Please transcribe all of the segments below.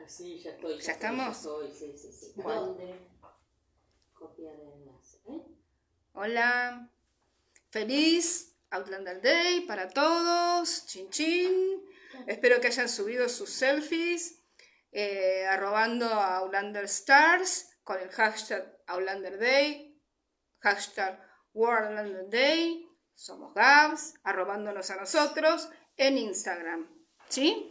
Sí, ya estoy. ¿Ya estamos? Sí. Bueno. ¿Dónde? Copiar el enlace. Hola. Feliz Outlander Day para todos. Chin chin. Espero que hayan subido sus selfies arrobando a Outlander Stars con el hashtag Outlander Day, hashtag World Outlander Day. Somos Gabs, arrobándonos a nosotros en Instagram. ¿Sí?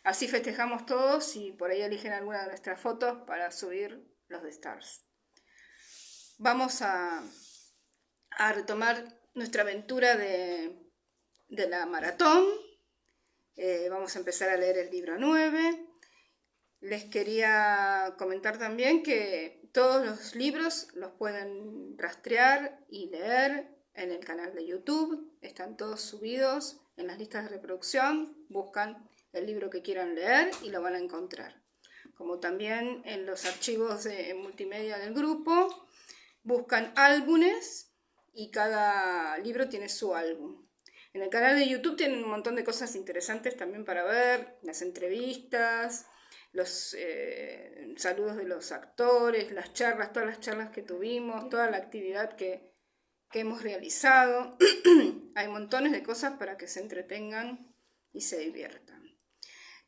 Así festejamos todos y por ahí eligen alguna de nuestras fotos para subir los de Stars. Vamos a retomar nuestra aventura de la maratón. Vamos a empezar a leer el libro 9. Les quería comentar también que todos los libros los pueden rastrear y leer en el canal de YouTube. Están todos subidos en las listas de reproducción. Buscan el libro que quieran leer y lo van a encontrar. Como también en los archivos de multimedia del grupo, buscan álbumes y cada libro tiene su álbum. En el canal de YouTube tienen un montón de cosas interesantes también para ver, las entrevistas, los saludos de los actores, las charlas, todas las charlas que tuvimos, toda la actividad que hemos realizado. Hay montones de cosas para que se entretengan y se diviertan.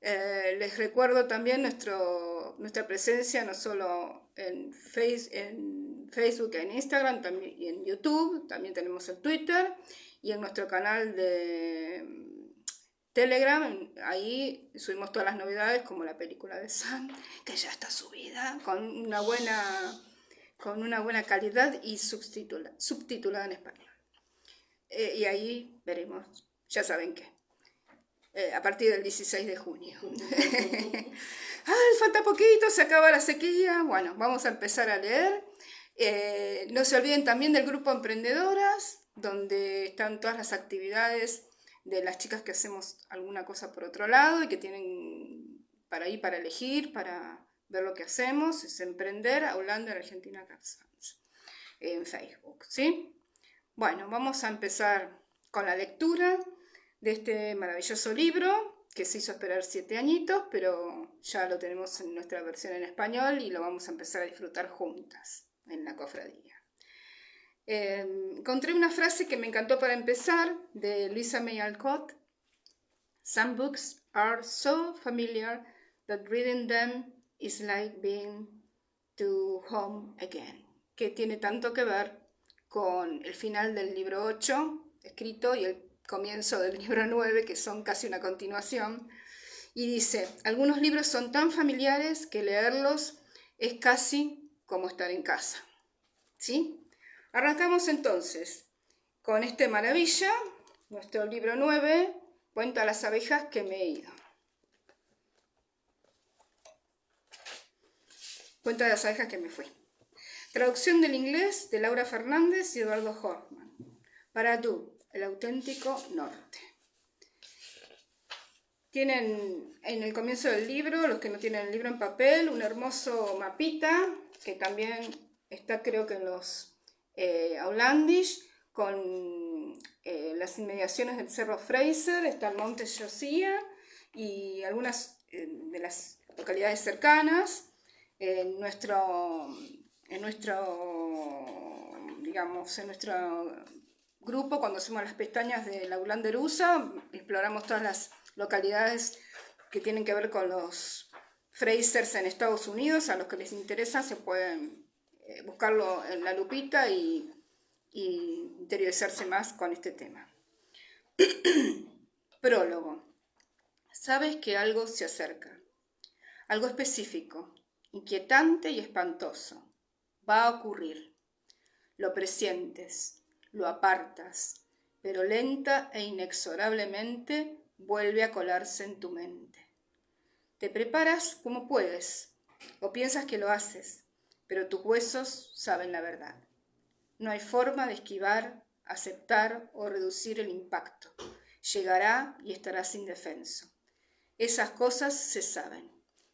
Les recuerdo también nuestra presencia no solo en Facebook, en Instagram también, y en YouTube, también tenemos el Twitter y en nuestro canal de Telegram. Ahí subimos todas las novedades como la película de Sam, que ya está subida con una buena calidad y subtitulada en español. Y ahí veremos, ya saben qué. A partir del 16 de junio. Falta poquito, se acaba la sequía. Bueno, vamos a empezar a leer. No se olviden también del grupo Emprendedoras, donde están todas las actividades de las chicas que hacemos alguna cosa por otro lado y que tienen para elegir, para ver lo que hacemos. Es Emprender Outlander Argentina Capsans en Facebook, ¿sí? Bueno, vamos a empezar con la lectura de este maravilloso libro que se hizo esperar 7 añitos, pero ya lo tenemos en nuestra versión en español y lo vamos a empezar a disfrutar juntas en la cofradía. Encontré una frase que me encantó para empezar de Louisa May Alcott. Some books are so familiar that reading them is like being to home again, que tiene tanto que ver con el final del libro 8 escrito y el comienzo del libro 9, que son casi una continuación, y dice: algunos libros son tan familiares que leerlos es casi como estar en casa. ¿Sí? Arrancamos entonces con este maravilla, nuestro libro 9, Cuenta las abejas que me he ido. Cuenta las abejas que me fui. Traducción del inglés de Laura Fernández y Eduardo Hoffman. Para tú, el auténtico norte. Tienen en el comienzo del libro, los que no tienen el libro en papel, un hermoso mapita que también está, creo que en los Outlandish, con las inmediaciones del Cerro Fraser, está el Monte Josiah y algunas de las localidades cercanas. En nuestro grupo, cuando hacemos las pestañas de la Outlander USA, exploramos todas las localidades que tienen que ver con los Frasers en Estados Unidos. A los que les interesa se pueden buscarlo en la lupita y interiorizarse más con este tema. Prólogo. Sabes que algo se acerca, algo específico, inquietante y espantoso. Va a ocurrir. Lo presientes, lo apartas, pero lenta e inexorablemente vuelve a colarse en tu mente. Te preparas como puedes, o piensas que lo haces, pero tus huesos saben la verdad. No hay forma de esquivar, aceptar o reducir el impacto. Llegará y estarás indefenso. Esas cosas se saben,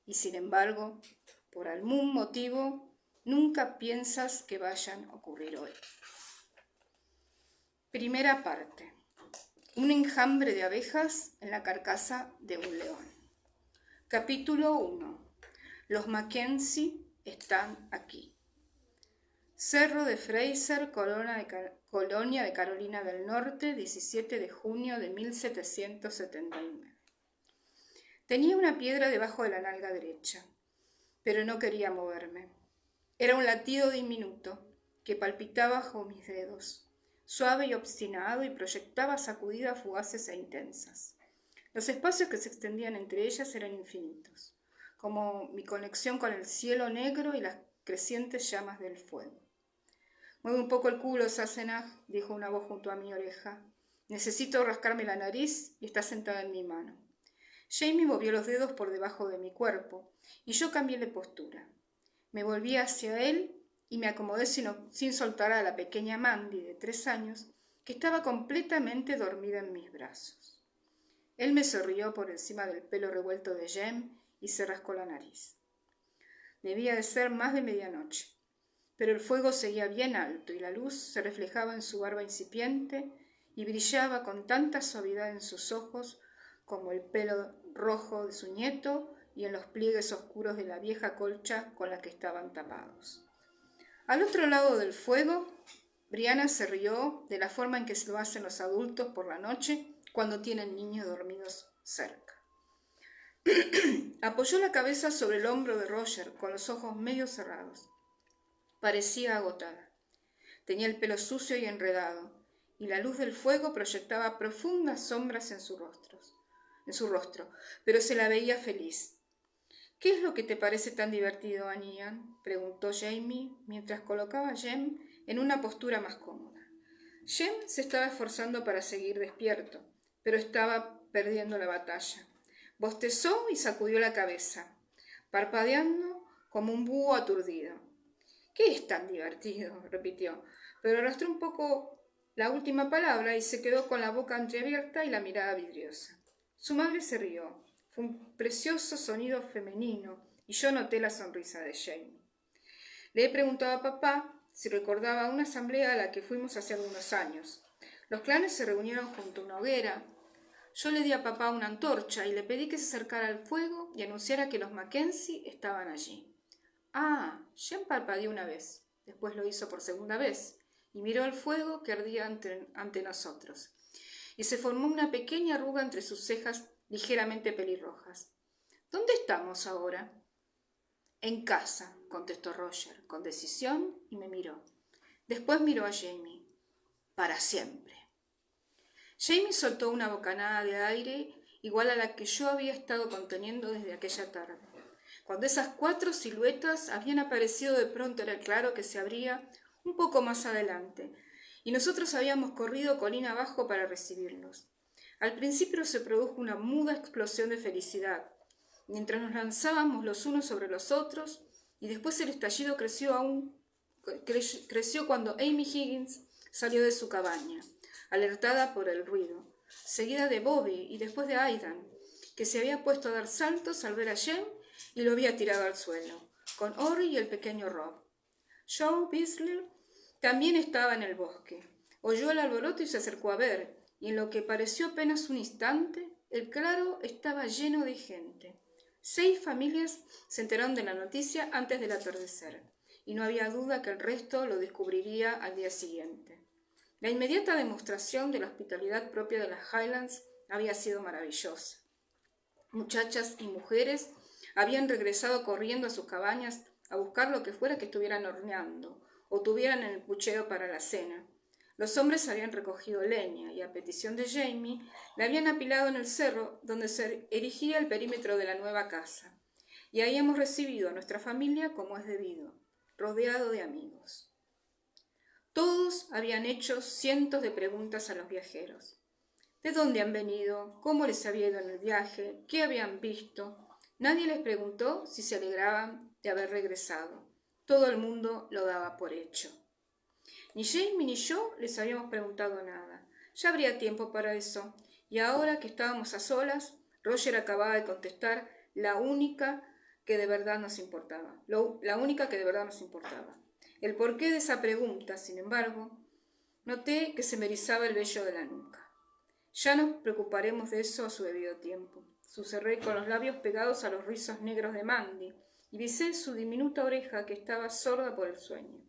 y sin embargo, por algún motivo, nunca piensas que vayan a ocurrir hoy. Primera parte. Un enjambre de abejas en la carcasa de un león. Capítulo 1. Los Mackenzie están aquí. Cerro de Fraser, Colonia de Carolina del Norte, 17 de junio de 1779. Tenía una piedra debajo de la nalga derecha, pero no quería moverme. Era un latido diminuto que palpitaba bajo mis dedos, suave y obstinado, y proyectaba sacudidas fugaces e intensas. Los espacios que se extendían entre ellas eran infinitos, como mi conexión con el cielo negro y las crecientes llamas del fuego. «Mueve un poco el culo, Sassenach», dijo una voz junto a mi oreja. «Necesito rascarme la nariz y está sentada en mi mano». Jamie movió los dedos por debajo de mi cuerpo y yo cambié de postura. Me volví hacia él y me acomodé sin soltar a la pequeña Mandy de 3 años que estaba completamente dormida en mis brazos. Él me sonrió por encima del pelo revuelto de Jem y se rascó la nariz. Debía de ser más de medianoche, pero el fuego seguía bien alto y la luz se reflejaba en su barba incipiente y brillaba con tanta suavidad en sus ojos como el pelo rojo de su nieto y en los pliegues oscuros de la vieja colcha con la que estaban tapados. Al otro lado del fuego, Brianna se rió de la forma en que se lo hacen los adultos por la noche cuando tienen niños dormidos cerca. Apoyó la cabeza sobre el hombro de Roger con los ojos medio cerrados. Parecía agotada. Tenía el pelo sucio y enredado, y la luz del fuego proyectaba profundas sombras en su rostro, pero se la veía feliz. «¿Qué es lo que te parece tan divertido, Anian?», preguntó Jamie mientras colocaba a Jem en una postura más cómoda. Jem se estaba esforzando para seguir despierto, pero estaba perdiendo la batalla. Bostezó y sacudió la cabeza, parpadeando como un búho aturdido. «¿Qué es tan divertido?», repitió, pero arrastró un poco la última palabra y se quedó con la boca entreabierta y la mirada vidriosa. Su madre se rió. Fue un precioso sonido femenino y yo noté la sonrisa de Jamie. Le he preguntado a papá si recordaba una asamblea a la que fuimos hace algunos años. Los clanes se reunieron junto a una hoguera. Yo le di a papá una antorcha y le pedí que se acercara al fuego y anunciara que los Mackenzie estaban allí. «Ah», Jem parpadeó una vez, después lo hizo por segunda vez y miró el fuego que ardía ante nosotros. Y se formó una pequeña arruga entre sus cejas ligeramente pelirrojas. «¿Dónde estamos ahora?» «En casa», contestó Roger, con decisión, y me miró. Después miró a Jamie. «Para siempre». Jamie soltó una bocanada de aire igual a la que yo había estado conteniendo desde aquella tarde. Cuando esas 4 siluetas habían aparecido, de pronto era claro que se abría un poco más adelante, y nosotros habíamos corrido colina abajo para recibirlos. Al principio se produjo una muda explosión de felicidad, mientras nos lanzábamos los unos sobre los otros, y después el estallido creció cuando Amy Higgins salió de su cabaña, alertada por el ruido, seguida de Bobby y después de Aidan, que se había puesto a dar saltos al ver a Jem y lo había tirado al suelo, con Ori y el pequeño Rob. Joe Beasley también estaba en el bosque. Oyó el alboroto y se acercó a ver, y en lo que pareció apenas un instante, el claro estaba lleno de gente. 6 familias se enteraron de la noticia antes del atardecer, y no había duda que el resto lo descubriría al día siguiente. La inmediata demostración de la hospitalidad propia de las Highlands había sido maravillosa. Muchachas y mujeres habían regresado corriendo a sus cabañas a buscar lo que fuera que estuvieran horneando o tuvieran en el puchero para la cena. Los hombres habían recogido leña y, a petición de Jamie, la habían apilado en el cerro donde se erigía el perímetro de la nueva casa. Y ahí hemos recibido a nuestra familia como es debido, rodeado de amigos. Todos habían hecho cientos de preguntas a los viajeros. ¿De dónde han venido? ¿Cómo les había ido en el viaje? ¿Qué habían visto? Nadie les preguntó si se alegraban de haber regresado. Todo el mundo lo daba por hecho. Ni Jamie ni yo les habíamos preguntado nada. Ya habría tiempo para eso. Y ahora que estábamos a solas, Roger acababa de contestar la única que de verdad nos importaba. El porqué de esa pregunta, sin embargo, noté que se me erizaba el vello de la nuca. «Ya nos preocuparemos de eso a su debido tiempo», susurré con los labios pegados a los rizos negros de Mandy, y besé su diminuta oreja que estaba sorda por el sueño.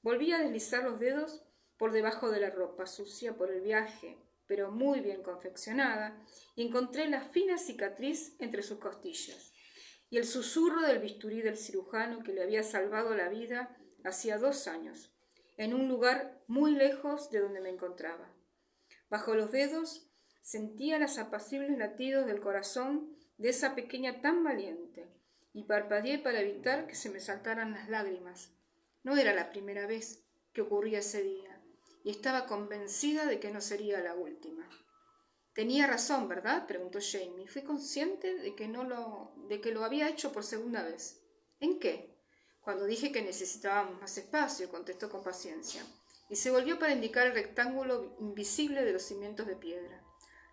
Volví a deslizar los dedos por debajo de la ropa, sucia por el viaje, pero muy bien confeccionada, y encontré la fina cicatriz entre sus costillas, y el susurro del bisturí del cirujano que le había salvado la vida hacía 2 años, en un lugar muy lejos de donde me encontraba. Bajo los dedos sentía los apacibles latidos del corazón de esa pequeña tan valiente, y parpadeé para evitar que se me saltaran las lágrimas. No era la primera vez que ocurría ese día, y estaba convencida de que no sería la última. Tenía razón, ¿verdad?, preguntó Jamie. Fui consciente de que lo había hecho por segunda vez. ¿En qué? Cuando dije que necesitábamos más espacio, contestó con paciencia, y se volvió para indicar el rectángulo invisible de los cimientos de piedra,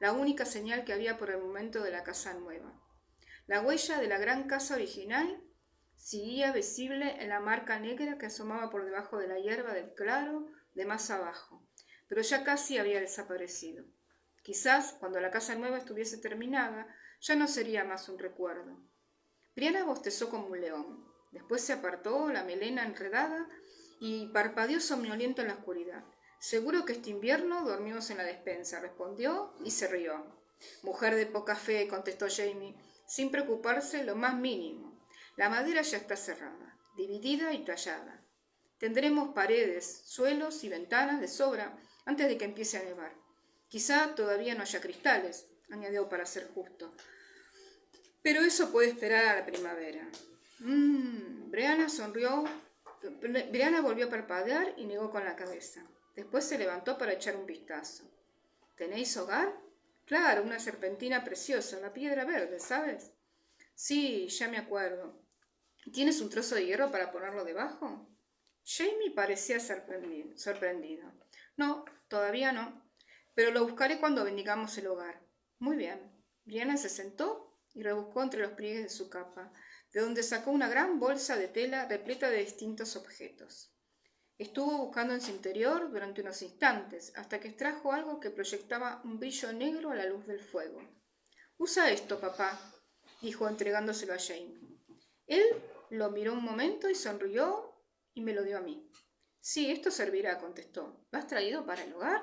la única señal que había por el momento de la casa nueva. La huella de la gran casa original seguía visible en la marca negra que asomaba por debajo de la hierba del claro de más abajo, pero ya casi había desaparecido. Quizás, cuando la casa nueva estuviese terminada, ya no sería más un recuerdo. Brianna bostezó como un león. Después se apartó, la melena enredada, y parpadeó somnoliento en la oscuridad. «Seguro que este invierno dormimos en la despensa», respondió y se rió. «Mujer de poca fe», contestó Jamie, sin preocuparse lo más mínimo. «La madera ya está cerrada, dividida y tallada. Tendremos paredes, suelos y ventanas de sobra antes de que empiece a nevar. Quizá todavía no haya cristales», añadió para ser justo. «Pero eso puede esperar a la primavera». Brianna sonrió. Brianna volvió a parpadear y negó con la cabeza. Después se levantó para echar un vistazo. «¿Tenéis hogar?» «Claro, una serpentina preciosa, la piedra verde, ¿sabes?» «Sí, ya me acuerdo. ¿Tienes un trozo de hierro para ponerlo debajo?» Jamie parecía sorprendido. «No, todavía no, pero lo buscaré cuando bendigamos el hogar». «Muy bien». Brianna se sentó y rebuscó entre los pliegues de su capa, de donde sacó una gran bolsa de tela repleta de distintos objetos. Estuvo buscando en su interior durante unos instantes, hasta que extrajo algo que proyectaba un brillo negro a la luz del fuego. «Usa esto, papá», dijo entregándoselo a Jamie. Él lo miró un momento y sonrió y me lo dio a mí. «Sí, esto servirá», contestó. «¿Lo has traído para el hogar?»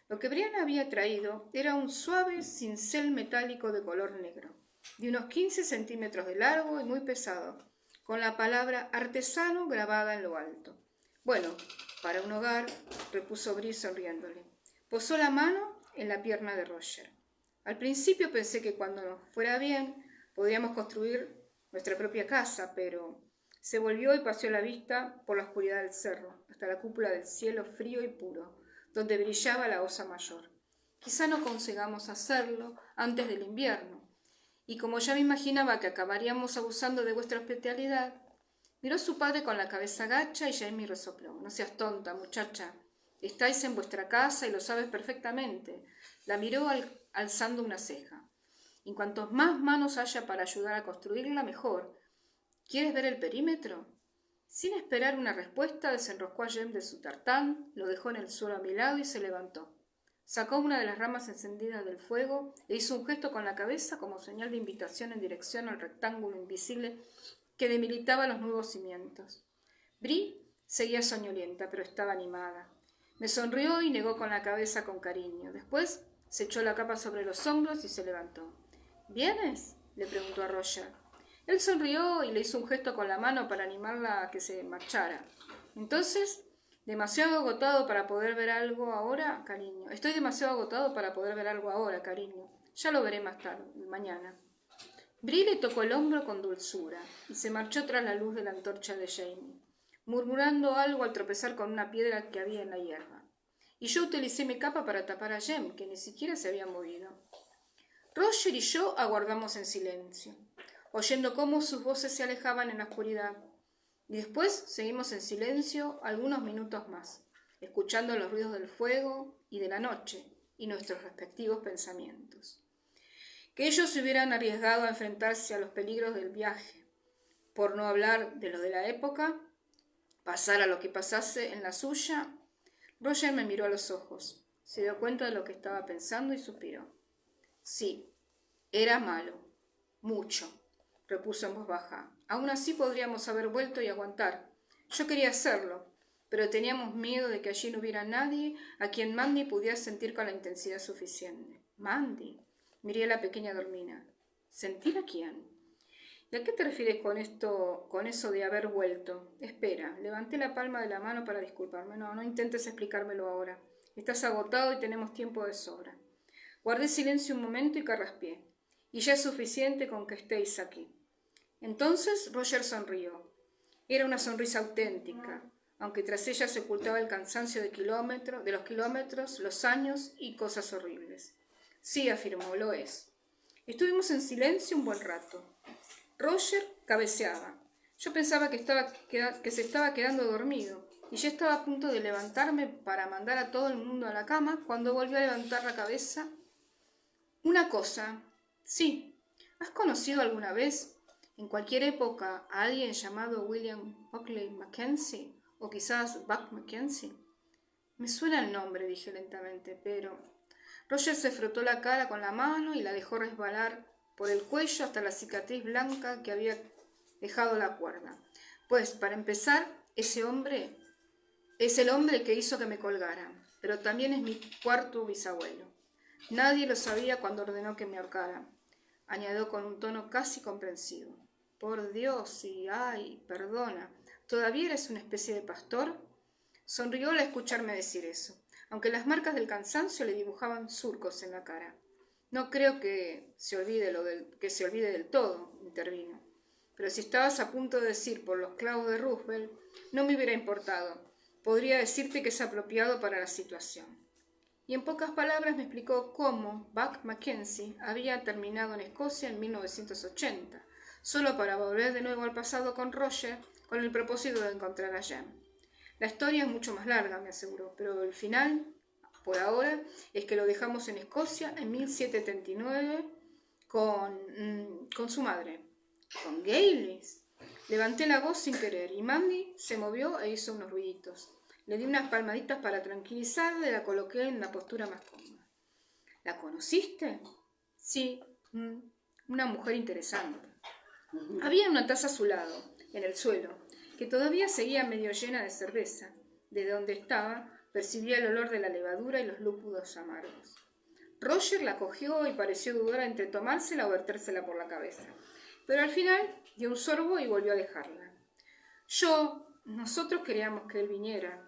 Lo que Brianna había traído era un suave cincel metálico de color negro, de unos 15 centímetros de largo y muy pesado, con la palabra artesano grabada en lo alto. «Bueno, para un hogar», repuso Bree sonriéndole. Posó la mano en la pierna de Roger. «Al principio pensé que cuando nos fuera bien podríamos construir nuestra propia casa, pero…» Se volvió y paseó la vista por la oscuridad del cerro, hasta la cúpula del cielo frío y puro, donde brillaba la osa mayor. «Quizá no consigamos hacerlo antes del invierno. Y como ya me imaginaba que acabaríamos abusando de vuestra hospitalidad…» Miró a su padre con la cabeza gacha y Jamie resopló. «No seas tonta, muchacha. Estáis en vuestra casa y lo sabes perfectamente». La miró alzando una ceja. «Y cuantos más manos haya para ayudar a construirla, mejor. ¿Quieres ver el perímetro?» Sin esperar una respuesta, desenroscó a Jem de su tartán, lo dejó en el suelo a mi lado y se levantó. Sacó una de las ramas encendidas del fuego e hizo un gesto con la cabeza como señal de invitación en dirección al rectángulo invisible que debilitaba los nuevos cimientos. Bree seguía soñolienta, pero estaba animada. Me sonrió y negó con la cabeza con cariño. Después se echó la capa sobre los hombros y se levantó. «¿Vienes?», le preguntó a Roger. Él sonrió y le hizo un gesto con la mano para animarla a que se marchara. Entonces, «demasiado agotado para poder ver algo ahora, cariño. Estoy demasiado agotado para poder ver algo ahora, cariño. Ya lo veré más tarde, mañana». Bree le tocó el hombro con dulzura y se marchó tras la luz de la antorcha de Jamie, murmurando algo al tropezar con una piedra que había en la hierba. Y yo utilicé mi capa para tapar a Jem, que ni siquiera se había movido. Roger y yo aguardamos en silencio, oyendo cómo sus voces se alejaban en la oscuridad, y después seguimos en silencio algunos minutos más, escuchando los ruidos del fuego y de la noche y nuestros respectivos pensamientos. Que ellos se hubieran arriesgado a enfrentarse a los peligros del viaje, por no hablar de los de la época, pasara lo que pasase en la suya. Roger me miró a los ojos, se dio cuenta de lo que estaba pensando y suspiró. «Sí, era malo, mucho», repuso en voz baja. Aún así podríamos haber vuelto y aguantar. Yo quería hacerlo, pero teníamos miedo de que allí no hubiera nadie a quien Mandy pudiera sentir con la intensidad suficiente. ¿Mandy? Miré a la pequeña dormina. ¿Sentir a quién? ¿Y a qué te refieres con eso de haber vuelto? Espera, levanté la palma de la mano para disculparme. No intentes explicármelo ahora. Estás agotado y tenemos tiempo de sobra. Guardé silencio un momento y carraspeé. Y ya es suficiente con que estéis aquí. Entonces Roger sonrió. Era una sonrisa auténtica, aunque tras ella se ocultaba el cansancio de los kilómetros, los años y cosas horribles. Sí, afirmó, lo es. Estuvimos en silencio un buen rato. Roger cabeceaba. Yo pensaba que se estaba quedando dormido, y ya estaba a punto de levantarme para mandar a todo el mundo a la cama cuando volvió a levantar la cabeza. Una cosa. Sí. ¿Has conocido alguna vez, en cualquier época, a alguien llamado William Buckley Mackenzie? O quizás Buck Mackenzie. Me suena el nombre, dije lentamente, pero... Roger se frotó la cara con la mano y la dejó resbalar por el cuello hasta la cicatriz blanca que había dejado la cuerda. Pues, para empezar, ese hombre es el hombre que hizo que me colgara, pero también es mi cuarto bisabuelo. Nadie lo sabía cuando ordenó que me ahorcara, añadió con un tono casi comprensivo. Por Dios, y ay, perdona, ¿todavía eres una especie de pastor? Sonrió al escucharme decir eso, aunque las marcas del cansancio le dibujaban surcos en la cara. No creo que se olvide del todo, intervino. Pero si estabas a punto de decir por los clavos de Roosevelt, no me hubiera importado. Podría decirte que es apropiado para la situación. Y en pocas palabras me explicó cómo Buck Mackenzie había terminado en Escocia en 1980, solo para volver de nuevo al pasado con Roger con el propósito de encontrar a Jem. La historia es mucho más larga, me aseguró, pero el final, por ahora, es que lo dejamos en Escocia en 1779 con su madre, con Gaylis. Levanté la voz sin querer y Mandy se movió e hizo unos ruiditos. Le di unas palmaditas para tranquilizarla y la coloqué en la postura más cómoda. ¿La conociste? Sí, una mujer interesante. Había una taza a su lado, en el suelo, que todavía seguía medio llena de cerveza. Desde donde estaba, percibía el olor de la levadura y los lúpulos amargos. Roger la cogió y pareció dudar entre tomársela o vertérsela por la cabeza. Pero al final dio un sorbo y volvió a dejarla. Nosotros queríamos que él viniera.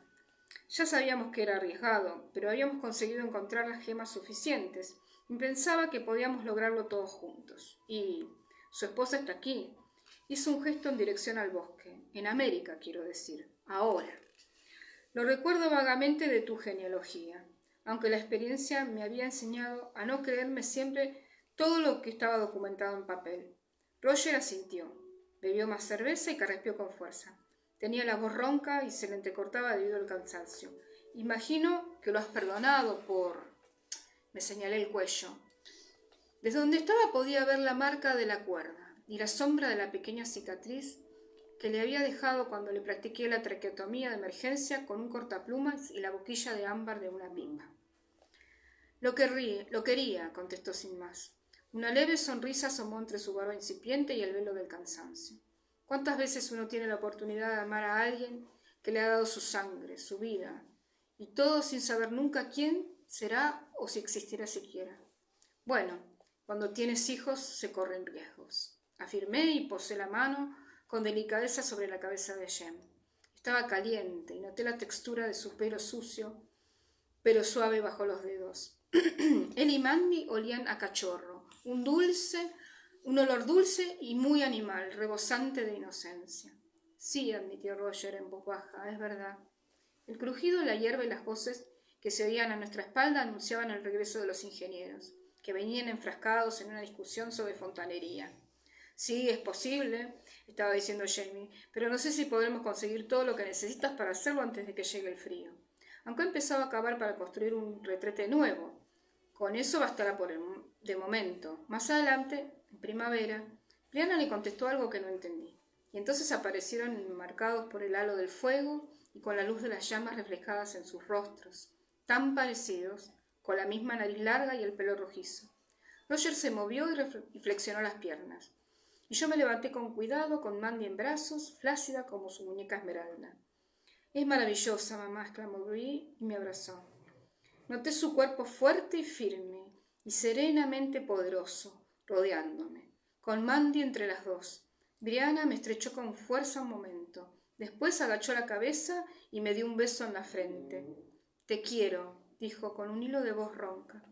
Ya sabíamos que era arriesgado, pero habíamos conseguido encontrar las gemas suficientes y pensaba que podíamos lograrlo todos juntos. Y su esposa está aquí. Hizo un gesto en dirección al bosque. En América, quiero decir. Ahora. Lo recuerdo vagamente de tu genealogía, aunque la experiencia me había enseñado a no creerme siempre todo lo que estaba documentado en papel. Roger asintió. Bebió más cerveza y carraspeó con fuerza. Tenía la voz ronca y se le entrecortaba debido al cansancio. Imagino que lo has perdonado por... Me señalé el cuello. Desde donde estaba podía ver la marca de la cuerda y la sombra de la pequeña cicatriz que le había dejado cuando le practiqué la traqueotomía de emergencia con un cortaplumas y la boquilla de ámbar de una bimba. Lo quería, contestó sin más. Una leve sonrisa asomó entre su barba incipiente y el velo del cansancio. ¿Cuántas veces uno tiene la oportunidad de amar a alguien que le ha dado su sangre, su vida, y todo sin saber nunca quién será o si existirá siquiera? Bueno, cuando tienes hijos se corren riesgos. Afirmé y posé la mano con delicadeza sobre la cabeza de Jem. Estaba caliente y noté la textura de su pelo sucio, pero suave bajo los dedos. Él y Mandy olían a cachorro, un olor dulce y muy animal, rebosante de inocencia. Sí, admitió Roger en voz baja, es verdad. El crujido de la hierba y las voces que se oían a nuestra espalda anunciaban el regreso de los ingenieros, que venían enfrascados en una discusión sobre fontanería. Sí, es posible, estaba diciendo Jamie, pero no sé si podremos conseguir todo lo que necesitas para hacerlo antes de que llegue el frío. Aunque he empezado a cavar para construir un retrete nuevo. Con eso bastará de momento. Más adelante, en primavera, Brianna le contestó algo que no entendí. Y entonces aparecieron enmarcados por el halo del fuego y con la luz de las llamas reflejadas en sus rostros, tan parecidos, con la misma nariz larga y el pelo rojizo. Roger se movió y flexionó las piernas. y yo me levanté con cuidado, con Mandy en brazos, flácida como su muñeca Esmeralda. «Es maravillosa, mamá», exclamó Bree y me abrazó. Noté su cuerpo fuerte y firme, y serenamente poderoso, rodeándome, con Mandy entre las dos. Brianna me estrechó con fuerza un momento. Después agachó la cabeza y me dio un beso en la frente. «Te quiero», dijo con un hilo de voz ronca.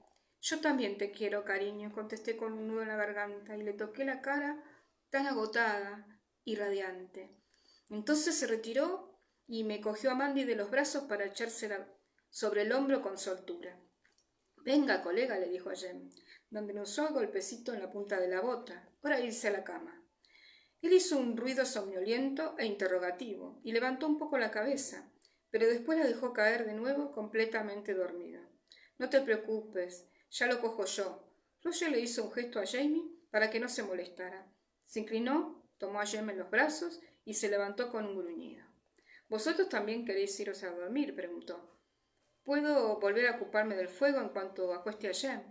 «Yo también te quiero, cariño», contesté con un nudo en la garganta y le toqué la cara tan agotada y radiante. Entonces se retiró y me cogió a Mandy de los brazos para echársela sobre el hombro con soltura. «Venga, colega», le dijo a Jem, dándole un suave golpecito en la punta de la bota, para irse a la cama. Él hizo un ruido somnoliento e interrogativo y levantó un poco la cabeza, pero después la dejó caer de nuevo completamente dormida. «No te preocupes, ya lo cojo yo». Roger le hizo un gesto a Jamie para que no se molestara. Se inclinó, tomó a Jem en los brazos y se levantó con un gruñido. «¿Vosotros también queréis iros a dormir?», preguntó. «Puedo volver a ocuparme del fuego en cuanto acueste a Jem».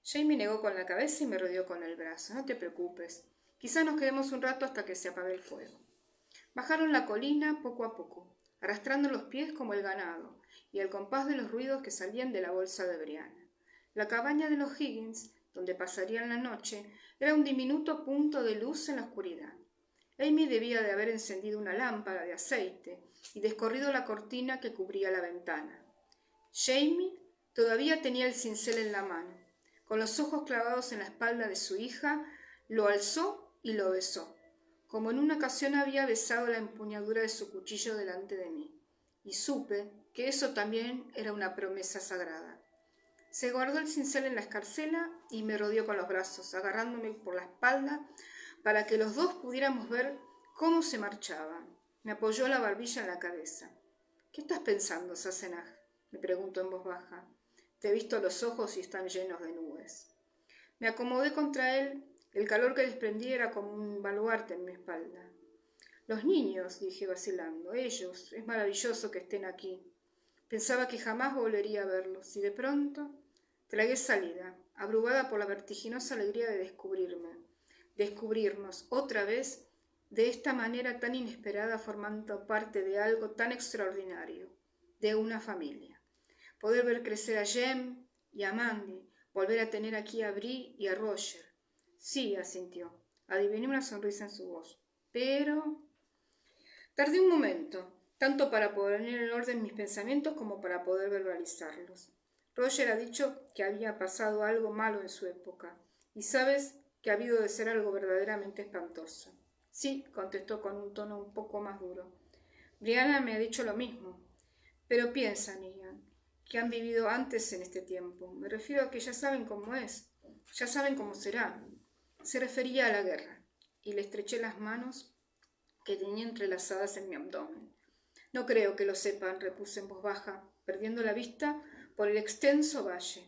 Jamie negó con la cabeza y me rodeó con el brazo. «No te preocupes. Quizá nos quedemos un rato hasta que se apague el fuego». Bajaron la colina poco a poco, arrastrando los pies como el ganado, y al compás de los ruidos que salían de la bolsa de Brianna. La cabaña de los Higgins, donde pasarían la noche, era un diminuto punto de luz en la oscuridad. Amy debía de haber encendido una lámpara de aceite y descorrido la cortina que cubría la ventana. Jamie todavía tenía el cincel en la mano. Con los ojos clavados en la espalda de su hija, lo alzó y lo besó, como en una ocasión había besado la empuñadura de su cuchillo delante de mí, y supe que eso también era una promesa sagrada. Se guardó el cincel en la escarcela y me rodeó con los brazos, agarrándome por la espalda para que los dos pudiéramos ver cómo se marchaban. Me apoyó la barbilla en la cabeza. «¿Qué estás pensando, Sassenach?», me preguntó en voz baja. «Te he visto los ojos y están llenos de nubes». Me acomodé contra él. El calor que desprendía era como un baluarte en mi espalda. «Los niños», dije vacilando, «ellos, es maravilloso que estén aquí. Pensaba que jamás volvería a verlos, y de pronto tragué salida, abrumada por la vertiginosa alegría de descubrirnos otra vez de esta manera tan inesperada, formando parte de algo tan extraordinario, de una familia. Poder ver crecer a Jem y a Mandy, volver a tener aquí a Bree y a Roger». «Sí», asintió. Adiviné una sonrisa en su voz. «Pero...». Tardé un momento, tanto para poner en orden mis pensamientos como para poder verbalizarlos. «Roger ha dicho que había pasado algo malo en su época, y sabes que ha habido de ser algo verdaderamente espantoso». «Sí», contestó con un tono un poco más duro. «Brianna me ha dicho lo mismo. Pero piensa, niña, que han vivido antes en este tiempo. Me refiero a que ya saben cómo es, ya saben cómo será». Se refería a la guerra, y le estreché las manos que tenía entrelazadas en mi abdomen. «No creo que lo sepan», repuse en voz baja, perdiendo la vista por el extenso valle.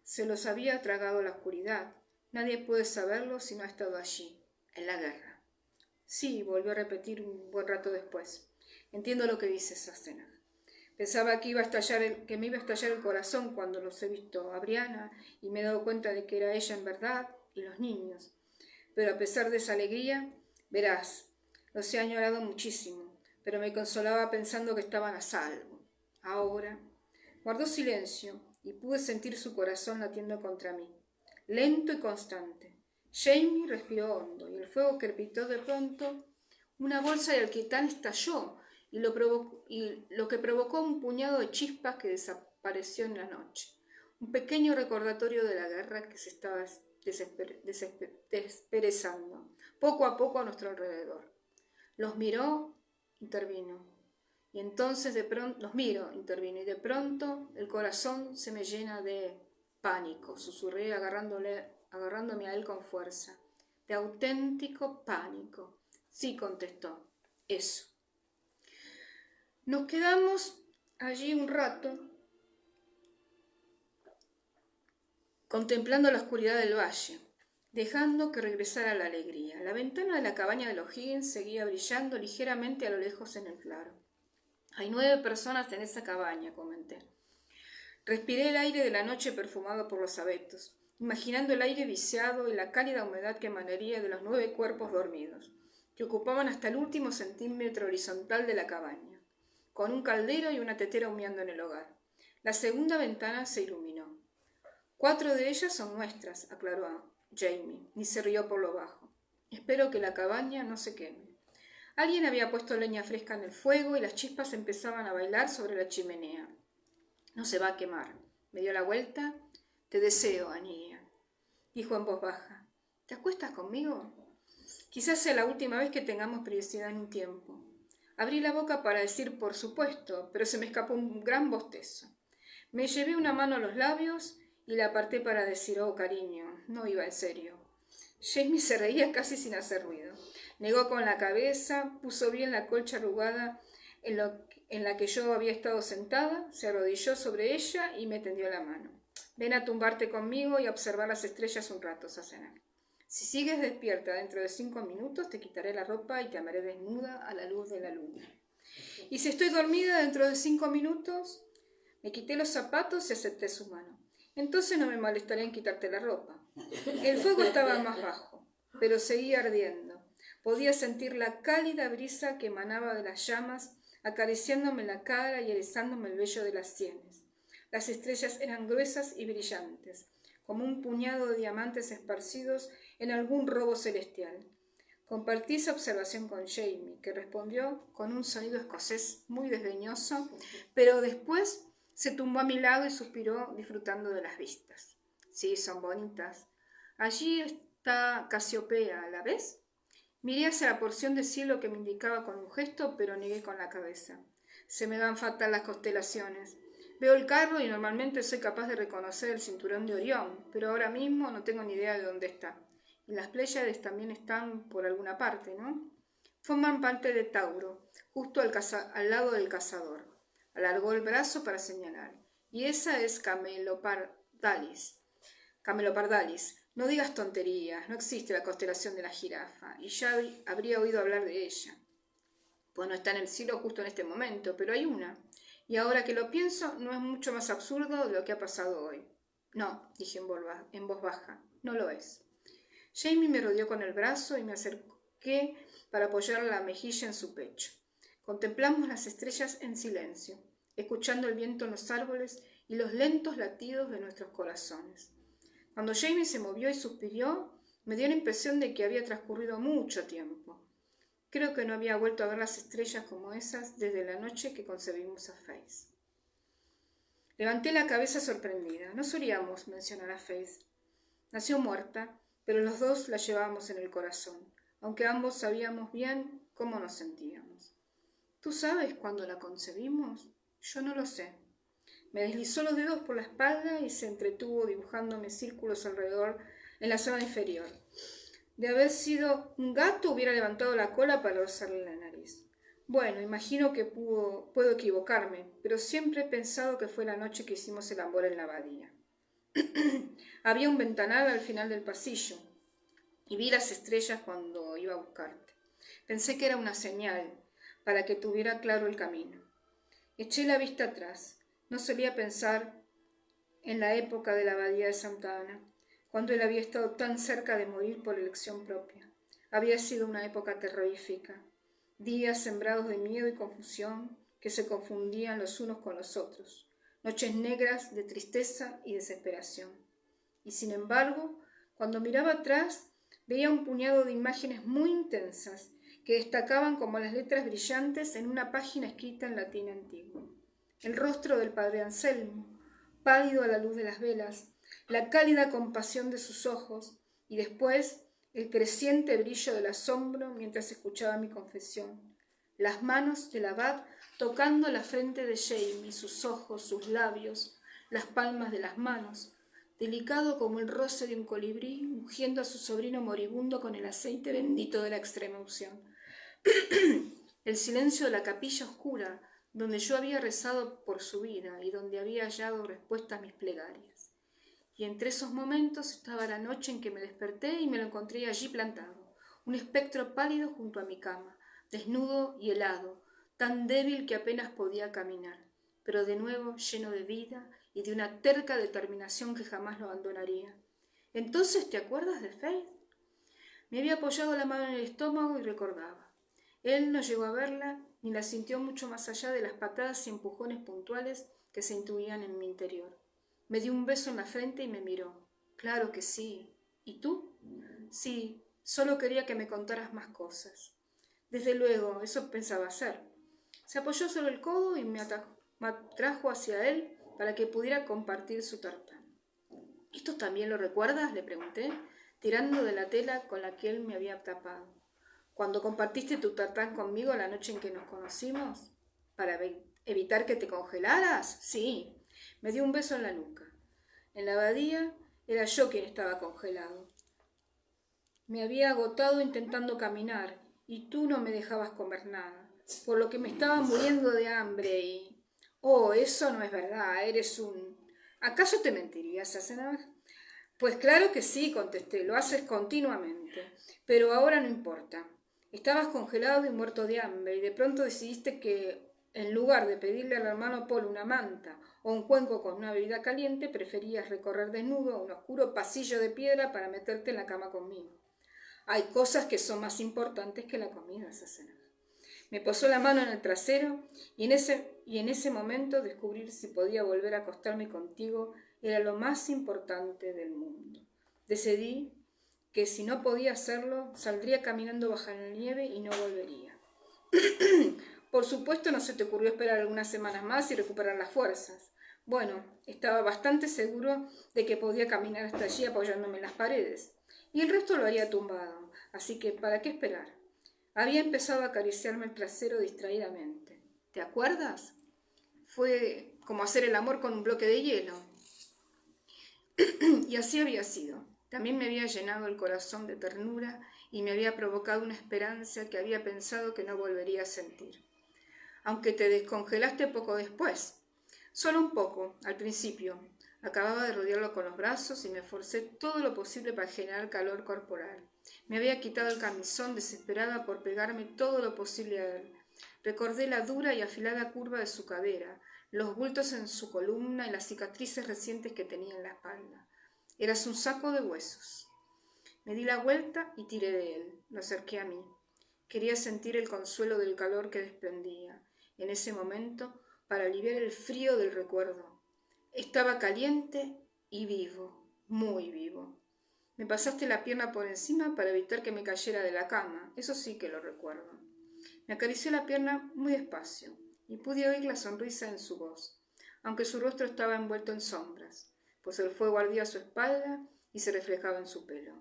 Se los había tragado la oscuridad. Nadie puede saberlo si no ha estado allí, en la guerra. «Sí», volvió a repetir un buen rato después. «Entiendo lo que dices, Sassenach. Pensaba que me iba a estallar el corazón cuando los he visto a Brianna y me he dado cuenta de que era ella en verdad y los niños. Pero a pesar de esa alegría, verás, los he añorado muchísimo, pero me consolaba pensando que estaban a salvo. Ahora...». Guardó silencio y pude sentir su corazón latiendo contra mí, lento y constante. Jamie respiró hondo y el fuego crepitó de pronto. Una bolsa de alquitrán estalló y lo que provocó un puñado de chispas que desapareció en la noche. Un pequeño recordatorio de la guerra que se estaba desperezando poco a poco a nuestro alrededor. Los miró, intervino. Y entonces los miro, intervino, y de pronto el corazón se me llena de pánico, susurré agarrándome a él con fuerza. «De auténtico pánico». «Sí», contestó, «eso». Nos quedamos allí un rato, contemplando la oscuridad del valle, dejando que regresara la alegría. La ventana de la cabaña de los Higgins seguía brillando ligeramente a lo lejos en el claro. «Hay 9 personas en esa cabaña», comenté. Respiré el aire de la noche perfumado por los abetos. imaginando el aire viciado y la cálida humedad que emanaría de los 9 cuerpos dormidos, que ocupaban hasta el último centímetro horizontal de la cabaña, con un caldero y una tetera humeando en el hogar. La segunda ventana se iluminó. 4 de ellas son nuestras, aclaró Jamie, y se rió por lo bajo. Espero que la cabaña no se queme. Alguien había puesto leña fresca en el fuego y las chispas empezaban a bailar sobre la chimenea. No se va a quemar. Me dio la vuelta. Te deseo, Anilla, dijo en voz baja. ¿Te acuestas conmigo? Quizás sea la última vez que tengamos privacidad en un tiempo. Abrí la boca para decir por supuesto, pero se me escapó un gran bostezo. Me llevé una mano a los labios y la aparté para decir, oh, cariño, no iba en serio. Jamie se reía casi sin hacer ruido. Negó con la cabeza, puso bien la colcha arrugada en la que yo había estado sentada, se arrodilló sobre ella y me tendió la mano. Ven a tumbarte conmigo y a observar las estrellas un rato, Sassenach. Si sigues despierta dentro de 5 minutos, te quitaré la ropa y te amaré desnuda a la luz de la luna. Y si estoy dormida dentro de 5 minutos, me quité los zapatos y acepté su mano. Entonces no me molestaré en quitarte la ropa. El fuego estaba más bajo, pero seguía ardiendo. Podía sentir la cálida brisa que emanaba de las llamas, acariciándome la cara y erizándome el vello de las sienes. Las estrellas eran gruesas y brillantes, como un puñado de diamantes esparcidos en algún robo celestial. Compartí esa observación con Jamie, que respondió con un sonido escocés muy desdeñoso, pero después se tumbó a mi lado y suspiró disfrutando de las vistas. Sí, son bonitas. Allí está Casiopea, ¿la ves? Miré hacia la porción de cielo que me indicaba con un gesto, pero negué con la cabeza. Se me dan fatal las constelaciones. Veo el carro y normalmente soy capaz de reconocer el cinturón de Orión, pero ahora mismo no tengo ni idea de dónde está. Y las Pléyades también están por alguna parte, ¿no? Forman parte de Tauro, justo al lado del cazador. Alargó el brazo para señalar. Y esa es Camelopardalis. Camelopardalis. No digas tonterías, no existe la constelación de la jirafa, y ya habría oído hablar de ella. Pues no está en el cielo justo en este momento, pero hay una. Y ahora que lo pienso, no es mucho más absurdo de lo que ha pasado hoy. No, dije en voz baja, no lo es. Jamie me rodeó con el brazo y me acerqué para apoyar la mejilla en su pecho. Contemplamos las estrellas en silencio, escuchando el viento en los árboles y los lentos latidos de nuestros corazones. Cuando Jamie se movió y suspiró, me dio la impresión de que había transcurrido mucho tiempo. Creo que no había vuelto a ver las estrellas como esas desde la noche que concebimos a Faith. Levanté la cabeza sorprendida. No solíamos mencionar a Faith. Nació muerta, pero los dos la llevábamos en el corazón, aunque ambos sabíamos bien cómo nos sentíamos. ¿Tú sabes cuándo la concebimos? Yo no lo sé. Me deslizó los dedos por la espalda y se entretuvo dibujándome círculos alrededor en la zona inferior. De haber sido un gato hubiera levantado la cola para rozarle la nariz. Bueno, imagino que puedo equivocarme, pero siempre he pensado que fue la noche que hicimos el amor en la abadía. Había un ventanal al final del pasillo y vi las estrellas cuando iba a buscarte. Pensé que era una señal para que tuviera claro el camino. Eché la vista atrás. No solía pensar en la época de la abadía de Santa Ana, cuando él había estado tan cerca de morir por elección propia. Había sido una época terrorífica, días sembrados de miedo y confusión que se confundían los unos con los otros, noches negras de tristeza y desesperación. Y sin embargo, cuando miraba atrás, veía un puñado de imágenes muy intensas que destacaban como las letras brillantes en una página escrita en latín antiguo. El rostro del padre Anselmo, pálido a la luz de las velas, la cálida compasión de sus ojos y después el creciente brillo del asombro mientras escuchaba mi confesión. Las manos del abad tocando la frente de Jamie, sus ojos, sus labios, las palmas de las manos, delicado como el roce de un colibrí, ungiendo a su sobrino moribundo con el aceite bendito de la extrema unción. El silencio de la capilla oscura, donde yo había rezado por su vida y donde había hallado respuesta a mis plegarias. Y entre esos momentos estaba la noche en que me desperté y me lo encontré allí plantado, un espectro pálido junto a mi cama, desnudo y helado, tan débil que apenas podía caminar, pero de nuevo lleno de vida y de una terca determinación que jamás lo abandonaría. ¿Entonces te acuerdas de Faith? Me había apoyado la mano en el estómago y recordaba. Él no llegó a verla ni la sintió mucho más allá de las patadas y empujones puntuales que se intuían en mi interior. Me dio un beso en la frente y me miró. Claro que sí. ¿Y tú? Sí, solo quería que me contaras más cosas. Desde luego, eso pensaba hacer. Se apoyó sobre el codo y me atrajo hacia él para que pudiera compartir su tartán. ¿Esto también lo recuerdas?, le pregunté, tirando de la tela con la que él me había tapado. ¿Cuando compartiste tu tartán conmigo la noche en que nos conocimos? ¿Para evitar que te congelaras? Sí. Me dio un beso en la nuca. En la abadía era yo quien estaba congelado. Me había agotado intentando caminar y tú no me dejabas comer nada, por lo que me estaba muriendo de hambre y... Oh, eso no es verdad, eres un... ¿Acaso te mentirías, Asenath? Pues claro que sí, contesté, lo haces continuamente, pero ahora no importa. Estabas congelado y muerto de hambre y de pronto decidiste que en lugar de pedirle al hermano Paul una manta o un cuenco con una bebida caliente, preferías recorrer desnudo un oscuro pasillo de piedra para meterte en la cama conmigo. Hay cosas que son más importantes que la comida, Asenath. Me posó la mano en el trasero y en ese momento descubrir si podía volver a acostarme contigo era lo más importante del mundo. Decidí que si no podía hacerlo, saldría caminando bajo la nieve y no volvería. Por supuesto, no se te ocurrió esperar algunas semanas más y recuperar las fuerzas. Bueno, estaba bastante seguro de que podía caminar hasta allí apoyándome en las paredes, y el resto lo haría tumbado, así que ¿para qué esperar? Había empezado a acariciarme el trasero distraídamente. ¿Te acuerdas? Fue como hacer el amor con un bloque de hielo. Y así había sido. También me había llenado el corazón de ternura y me había provocado una esperanza que había pensado que no volvería a sentir. Aunque te descongelaste poco después. Solo un poco, al principio. Acababa de rodearlo con los brazos y me esforcé todo lo posible para generar calor corporal. Me había quitado el camisón desesperada por pegarme todo lo posible a él. Recordé la dura y afilada curva de su cadera, los bultos en su columna y las cicatrices recientes que tenía en la espalda. Eras un saco de huesos. Me di la vuelta y tiré de él. Lo acerqué a mí. Quería sentir el consuelo del calor que desprendía. En ese momento, para aliviar el frío del recuerdo. Estaba caliente y vivo, muy vivo. Me pasaste la pierna por encima para evitar que me cayera de la cama. Eso sí que lo recuerdo. Me acarició la pierna muy despacio y pude oír la sonrisa en su voz, aunque su rostro estaba envuelto en sombras, pues el fuego ardía a su espalda y se reflejaba en su pelo.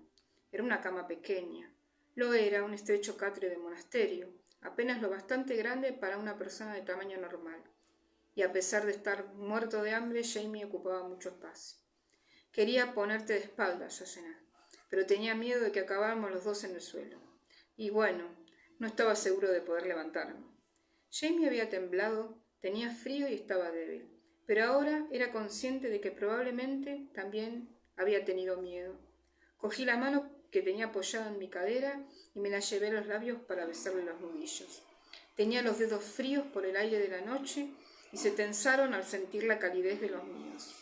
Era una cama pequeña. Lo era un estrecho catre de monasterio, apenas lo bastante grande para una persona de tamaño normal. Y a pesar de estar muerto de hambre, Jamie ocupaba mucho espacio. Quería ponerte de espaldas, Asenath, pero tenía miedo de que acabáramos los dos en el suelo. Y bueno, no estaba seguro de poder levantarme. Jamie había temblado, tenía frío y estaba débil, pero ahora era consciente de que probablemente también había tenido miedo. Cogí la mano que tenía apoyada en mi cadera y me la llevé a los labios para besarle los nudillos. Tenía los dedos fríos por el aire de la noche y se tensaron al sentir la calidez de los míos.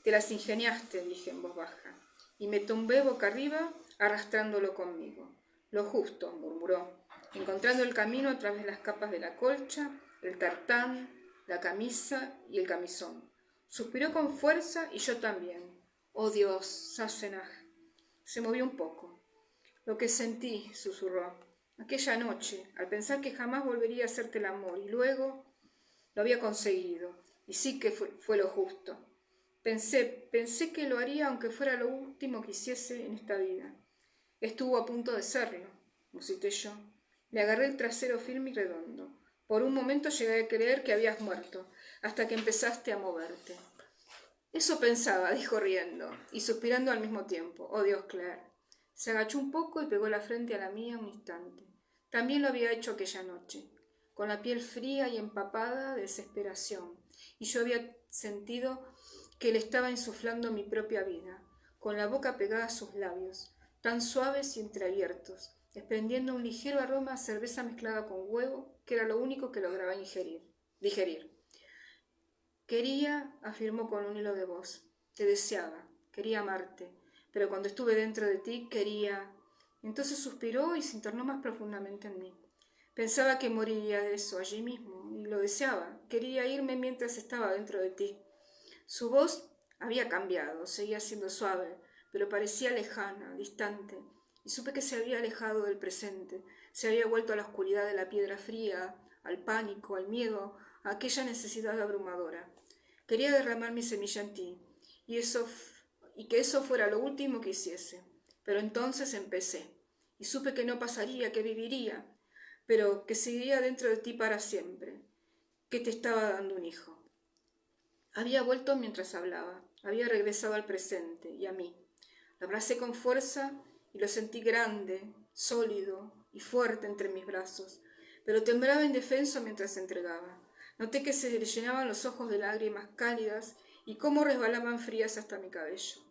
Te las ingeniaste, dije en voz baja, y me tumbé boca arriba arrastrándolo conmigo. Lo justo, murmuró, encontrando el camino a través de las capas de la colcha, el tartán, la camisa y el camisón. Suspiró con fuerza y yo también. Oh Dios, Sassenach. Se movió un poco. Lo que sentí, susurró, aquella noche, al pensar que jamás volvería a hacerte el amor, y luego lo había conseguido, y sí que fue lo justo. Pensé que lo haría aunque fuera lo último que hiciese en esta vida. Estuvo a punto de serlo, musité yo. Le agarré el trasero firme y redondo. Por un momento llegué a creer que habías muerto, hasta que empezaste a moverte. Eso pensaba, dijo riendo, y suspirando al mismo tiempo. Oh Dios, Claire. Se agachó un poco y pegó la frente a la mía un instante. También lo había hecho aquella noche, con la piel fría y empapada de desesperación, y yo había sentido que le estaba insuflando mi propia vida, con la boca pegada a sus labios, tan suaves y entreabiertos, desprendiendo un ligero aroma a cerveza mezclada con huevo, que era lo único que lograba digerir. Quería, afirmó con un hilo de voz, te deseaba, quería amarte, pero cuando estuve dentro de ti quería... Entonces suspiró y se internó más profundamente en mí. Pensaba que moriría de eso allí mismo, y lo deseaba. Quería irme mientras estaba dentro de ti. Su voz había cambiado, seguía siendo suave, pero parecía lejana, distante, y supe que se había alejado del presente, se había vuelto a la oscuridad de la piedra fría, al pánico, al miedo, a aquella necesidad abrumadora. Quería derramar mi semilla en ti, y que eso fuera lo último que hiciese. Pero entonces empecé, y supe que no pasaría, que viviría, pero que seguiría dentro de ti para siempre, que te estaba dando un hijo. Había vuelto mientras hablaba, había regresado al presente y a mí. Lo abracé con fuerza y lo sentí grande, sólido y fuerte entre mis brazos, pero temblaba indefenso mientras se entregaba. Noté que se le llenaban los ojos de lágrimas cálidas y cómo resbalaban frías hasta mi cabello.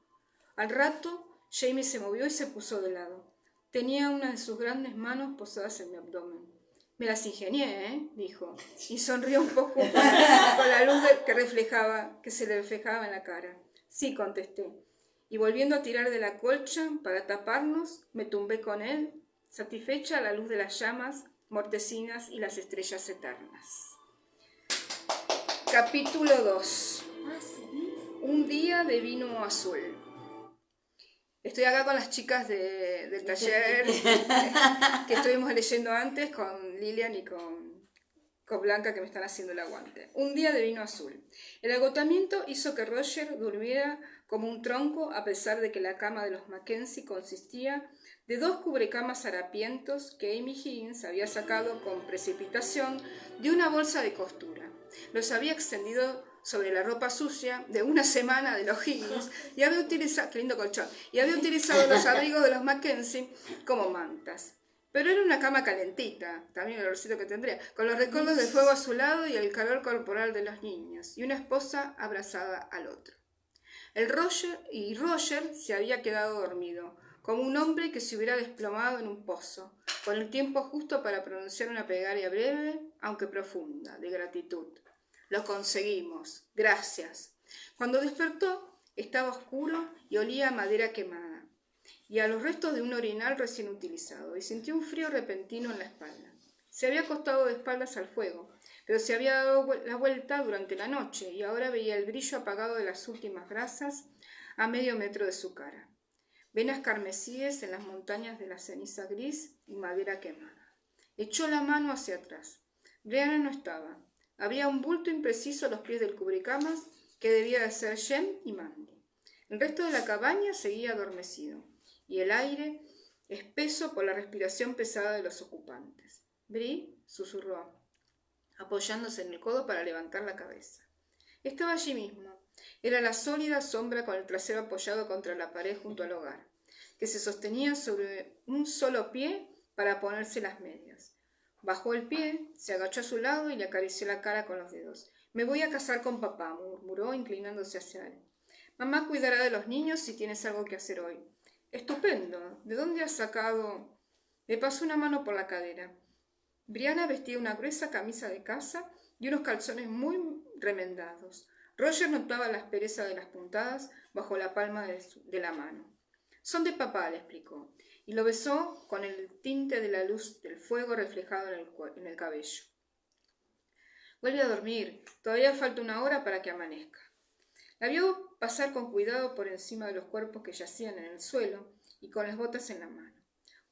Al rato, Jamie se movió y se puso de lado. Tenía una de sus grandes manos posadas en mi abdomen. Me las ingenié, dijo, y sonrió un poco con la luz que se le reflejaba en la cara. Sí, contesté, y volviendo a tirar de la colcha para taparnos, me tumbé con él, satisfecha a la luz de las llamas mortecinas y las estrellas eternas. Capítulo 2. Un día de vino azul. Estoy acá con las chicas del taller que estuvimos leyendo antes, con Lilian y con Blanca, que me están haciendo el aguante. Un día de vino azul. El agotamiento hizo que Roger durmiera como un tronco, a pesar de que la cama de los Mackenzie consistía de 2 cubrecamas harapientos que Amy Higgins había sacado con precipitación de una bolsa de costura. Los había extendido sobre la ropa sucia de una semana de los Higgins y había utilizado, qué lindo colchón, y había utilizado los abrigos de los Mackenzie como mantas. Pero era una cama calentita, también el olorcito que tendría, con los recuerdos del fuego a su lado y el calor corporal de los niños, y una esposa abrazada al otro. Roger se había quedado dormido, como un hombre que se hubiera desplomado en un pozo, con el tiempo justo para pronunciar una plegaria breve, aunque profunda, de gratitud. Lo conseguimos. Gracias. Cuando despertó, estaba oscuro y olía a madera quemada, y a los restos de un orinal recién utilizado, y sintió un frío repentino en la espalda. Se había acostado de espaldas al fuego, pero se había dado la vuelta durante la noche, y ahora veía el brillo apagado de las últimas brasas a medio metro de su cara. Venas carmesíes en las montañas de la ceniza gris y madera quemada. Echó la mano hacia atrás. Brianna no estaba. Había un bulto impreciso a los pies del cubrecamas que debía de ser Jem y Mandy. El resto de la cabaña seguía adormecido, y el aire espeso por la respiración pesada de los ocupantes. Bri susurró, apoyándose en el codo para levantar la cabeza. Estaba allí mismo. Era la sólida sombra con el trasero apoyado contra la pared junto al hogar, que se sostenía sobre un solo pie para ponerse las medias. Bajó el pie, se agachó a su lado y le acarició la cara con los dedos. Me voy a casar con papá, murmuró, inclinándose hacia él. Mamá cuidará de los niños si tienes algo que hacer hoy. Estupendo. ¿De dónde has sacado? Le pasó una mano por la cadera. Brianna vestía una gruesa camisa de casa y unos calzones muy remendados. Roger notaba la aspereza de las puntadas bajo la palma de la mano. Son de papá, le explicó, y lo besó con el tinte de la luz del fuego reflejado en el cabello. Vuelve a dormir. Todavía falta 1 hora para que amanezca. La vio pasar con cuidado por encima de los cuerpos que yacían en el suelo y con las botas en la mano.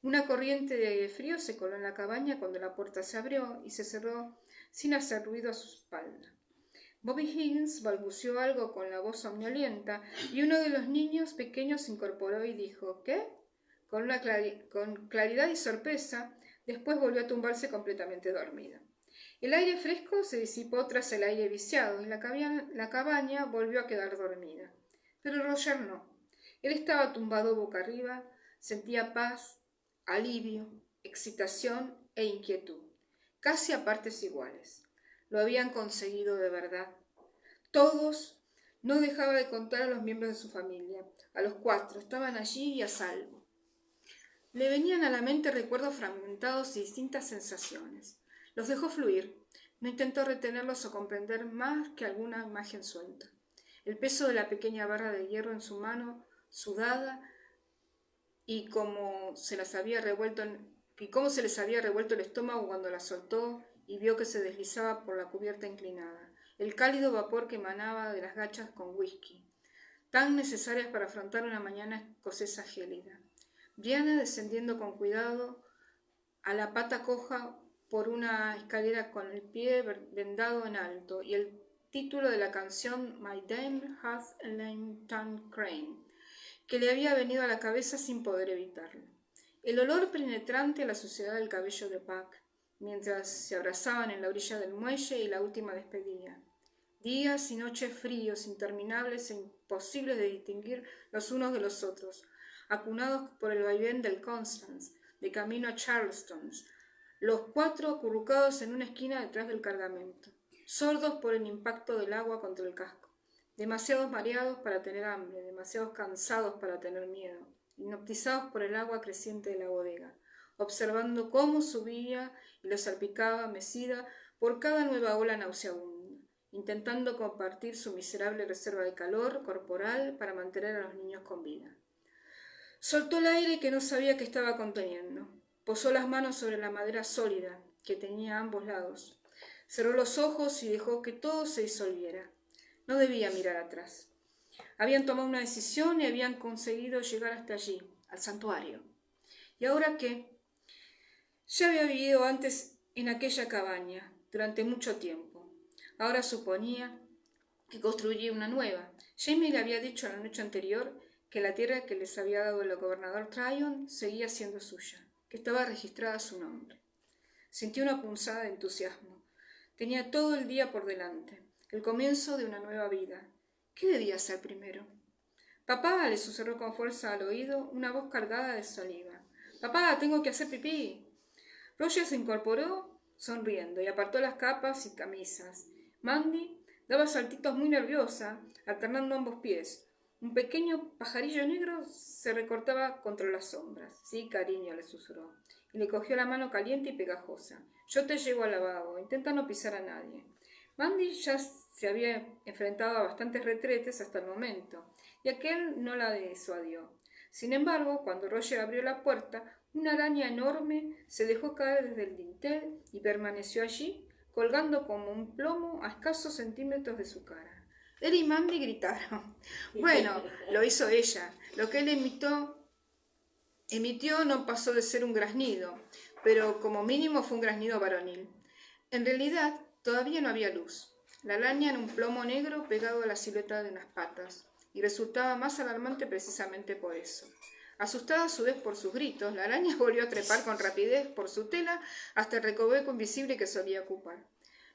Una corriente de aire frío se coló en la cabaña cuando la puerta se abrió y se cerró sin hacer ruido a su espalda. Bobby Higgins balbuceó algo con la voz somnolienta y uno de los niños pequeños se incorporó y dijo ¿qué? Con claridad y sorpresa, después volvió a tumbarse completamente dormida. El aire fresco se disipó tras el aire viciado y la cabaña volvió a quedar dormida. Pero Roger no. Él estaba tumbado boca arriba, sentía paz, alivio, excitación e inquietud, casi a partes iguales. Lo habían conseguido de verdad. Todos, no dejaba de contar a los miembros de su familia. A los 4 estaban allí y a salvo. Le venían a la mente recuerdos fragmentados y distintas sensaciones. Los dejó fluir. No intentó retenerlos o comprender más que alguna imagen suelta. El peso de la pequeña barra de hierro en su mano, sudada, y cómo se les había revuelto el estómago cuando la soltó y vio que se deslizaba por la cubierta inclinada, el cálido vapor que emanaba de las gachas con whisky, tan necesarias para afrontar una mañana escocesa gélida. Brianna, descendiendo con cuidado a la pata coja por una escalera con el pie vendado en alto, y el título de la canción My Dame Hath a Lame Tongue Crane, que le había venido a la cabeza sin poder evitarlo. El olor penetrante a la suciedad del cabello de Puck, mientras se abrazaban en la orilla del muelle y la última despedida. Días y noches fríos, interminables e imposibles de distinguir los unos de los otros, acunados por el vaivén del Constance, de camino a Charleston, los cuatro acurrucados en una esquina detrás del cargamento, sordos por el impacto del agua contra el casco, demasiados mareados para tener hambre, demasiados cansados para tener miedo, hipnotizados por el agua creciente de la bodega, observando cómo subía y los salpicaba mecida por cada nueva ola nauseabunda, intentando compartir su miserable reserva de calor corporal para mantener a los niños con vida. Soltó el aire que no sabía que estaba conteniendo. Posó las manos sobre la madera sólida que tenía a ambos lados. Cerró los ojos y dejó que todo se disolviera. No debía mirar atrás. Habían tomado una decisión y habían conseguido llegar hasta allí, al santuario. ¿Y ahora qué? Ya había vivido antes en aquella cabaña, durante mucho tiempo. Ahora suponía que construiría una nueva. Jamie le había dicho la noche anterior que la tierra que les había dado el gobernador Tryon seguía siendo suya, que estaba registrada a su nombre. Sintió una punzada de entusiasmo. Tenía todo el día por delante, el comienzo de una nueva vida. ¿Qué debía hacer primero? «Papá», le susurró con fuerza al oído una voz cargada de saliva. «Papá, tengo que hacer pipí». Roger se incorporó sonriendo y apartó las capas y camisas. Mandy daba saltitos muy nerviosa, alternando ambos pies. Un pequeño pajarillo negro se recortaba contra las sombras. «Sí, cariño», le susurró, y le cogió la mano caliente y pegajosa. «Yo te llevo al lavabo. Intenta no pisar a nadie». Mandy ya se había enfrentado a bastantes retretes hasta el momento, y aquel no la disuadió. Sin embargo, cuando Roger abrió la puerta, una araña enorme se dejó caer desde el dintel y permaneció allí, colgando como un plomo a escasos centímetros de su cara. Él y Mandy gritaron. Bueno, lo hizo ella. Lo que él emitió no pasó de ser un graznido, pero como mínimo fue un graznido varonil. En realidad, todavía no había luz. La araña era un plomo negro pegado a la silueta de unas patas, y resultaba más alarmante precisamente por eso. Asustada a su vez por sus gritos, la araña volvió a trepar con rapidez por su tela hasta el recoveco invisible que solía ocupar.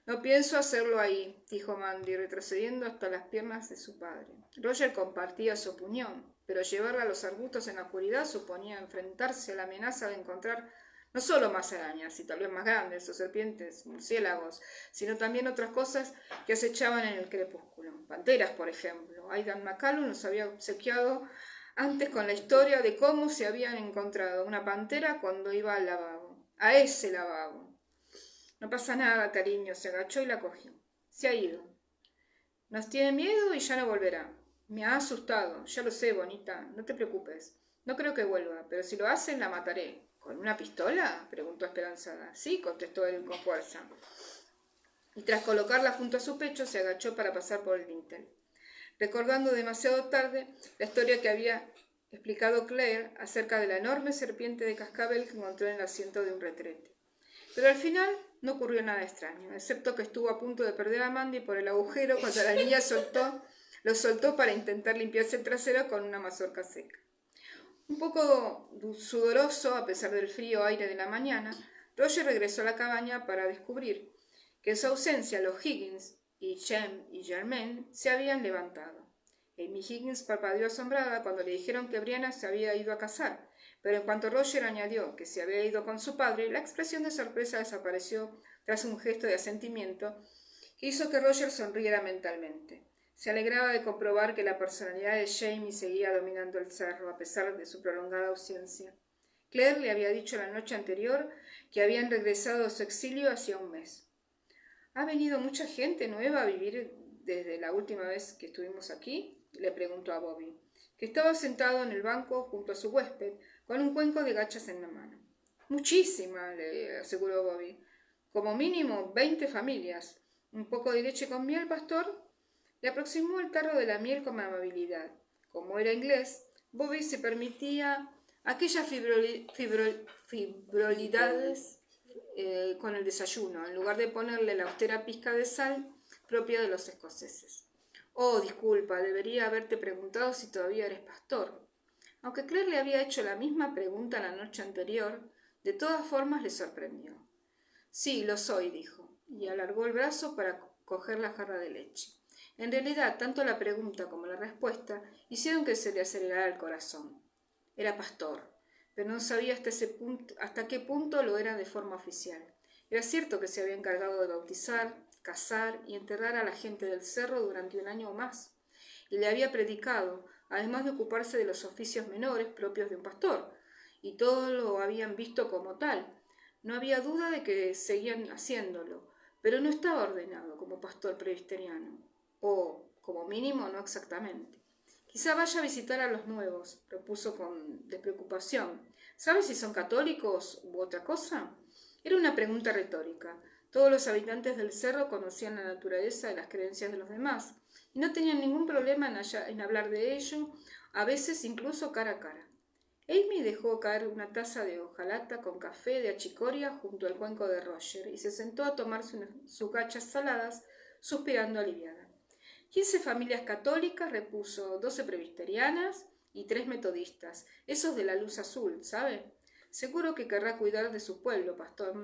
«No pienso hacerlo ahí», dijo Mandy, retrocediendo hasta las piernas de su padre. Roger compartía su opinión, pero llevarla a los arbustos en la oscuridad suponía enfrentarse a la amenaza de encontrar no solo más arañas, y tal vez más grandes, o serpientes, murciélagos, sino también otras cosas que acechaban en el crepúsculo. Panteras, por ejemplo. Aidan McCallum nos había obsequiado antes con la historia de cómo se habían encontrado una pantera cuando iba al lavabo. A ese lavabo. «No pasa nada, cariño», se agachó y la cogió. «Se ha ido. Nos tiene miedo y ya no volverá. Me ha asustado, ya lo sé, bonita, no te preocupes. No creo que vuelva, pero si lo hacen la mataré». «¿Con una pistola?», preguntó esperanzada. «Sí», contestó él con fuerza. Y tras colocarla junto a su pecho, se agachó para pasar por el dintel, recordando demasiado tarde la historia que había explicado Claire acerca de la enorme serpiente de cascabel que encontró en el asiento de un retrete. Pero al final no ocurrió nada extraño, excepto que estuvo a punto de perder a Mandy por el agujero cuando la niña lo soltó para intentar limpiarse el trasero con una mazorca seca. Un poco sudoroso, a pesar del frío aire de la mañana, Roger regresó a la cabaña para descubrir que en su ausencia los Higgins y Jem y Germaine se habían levantado. Amy Higgins parpadeó asombrada cuando le dijeron que Brianna se había ido a cazar, pero en cuanto Roger añadió que se había ido con su padre, la expresión de sorpresa desapareció tras un gesto de asentimiento que hizo que Roger sonriera mentalmente. Se alegraba de comprobar que la personalidad de Jamie seguía dominando el cerro, a pesar de su prolongada ausencia. Claire le había dicho la noche anterior que habían regresado de su exilio hacía un mes. «¿Ha venido mucha gente nueva a vivir desde la última vez que estuvimos aquí?», le preguntó a Bobby, que estaba sentado en el banco junto a su huésped, con un cuenco de gachas en la mano. Muchísima, le aseguró Bobby. Como mínimo 20 familias. Un poco de leche con miel, pastor. Le aproximó el tarro de la miel con amabilidad. Como era inglés, Bobby se permitía aquellas frivolidades con el desayuno, en lugar de ponerle la austera pizca de sal propia de los escoceses. Oh, disculpa, debería haberte preguntado si todavía eres pastor. Aunque Claire le había hecho la misma pregunta la noche anterior, de todas formas le sorprendió. Sí, lo soy, dijo, y alargó el brazo para coger la jarra de leche. En realidad, tanto la pregunta como la respuesta hicieron que se le acelerara el corazón. Era pastor, pero no sabía hasta qué punto lo era de forma oficial. Era cierto que se había encargado de bautizar, casar y enterrar a la gente del cerro durante un año o más, y le había predicado, además de ocuparse de los oficios menores propios de un pastor, y todos lo habían visto como tal. No había duda de que seguían haciéndolo, pero no estaba ordenado como pastor presbiteriano, o, como mínimo, no exactamente. Quizá vaya a visitar a los nuevos, propuso con despreocupación. ¿Sabes si son católicos u otra cosa? Era una pregunta retórica. Todos los habitantes del cerro conocían la naturaleza y las creencias de los demás, y no tenían ningún problema en hablar de ello, a veces incluso cara a cara. Amy dejó caer una taza de hojalata con café de achicoria junto al cuenco de Roger y se sentó a tomarse sus gachas saladas, suspirando aliviada. 15 familias católicas, repuso, 12 presbiterianas y 3 metodistas, esos de la luz azul, ¿sabe? Seguro que querrá cuidar de su pueblo, pastor.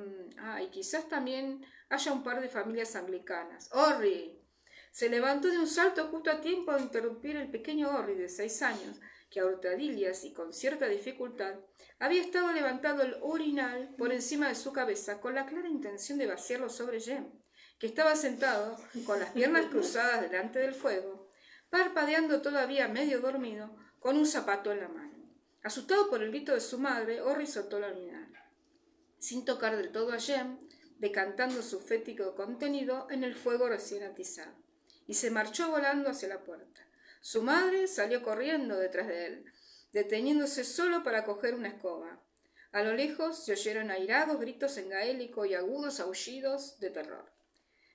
Y quizás también haya un par de familias anglicanas. ¡Orri! Se levantó de un salto justo a tiempo de interrumpir el pequeño Orri de 6 años, que a hurtadillas y con cierta dificultad había estado levantando el urinal por encima de su cabeza con la clara intención de vaciarlo sobre Jem, que estaba sentado con las piernas cruzadas delante del fuego, parpadeando todavía medio dormido, con un zapato en la mano. Asustado por el grito de su madre, Orri soltó la urinal, sin tocar del todo a Jem, decantando su fétido contenido en el fuego recién atizado, y se marchó volando hacia la puerta. Su madre salió corriendo detrás de él, deteniéndose solo para coger una escoba. A lo lejos se oyeron airados gritos en gaélico y agudos aullidos de terror.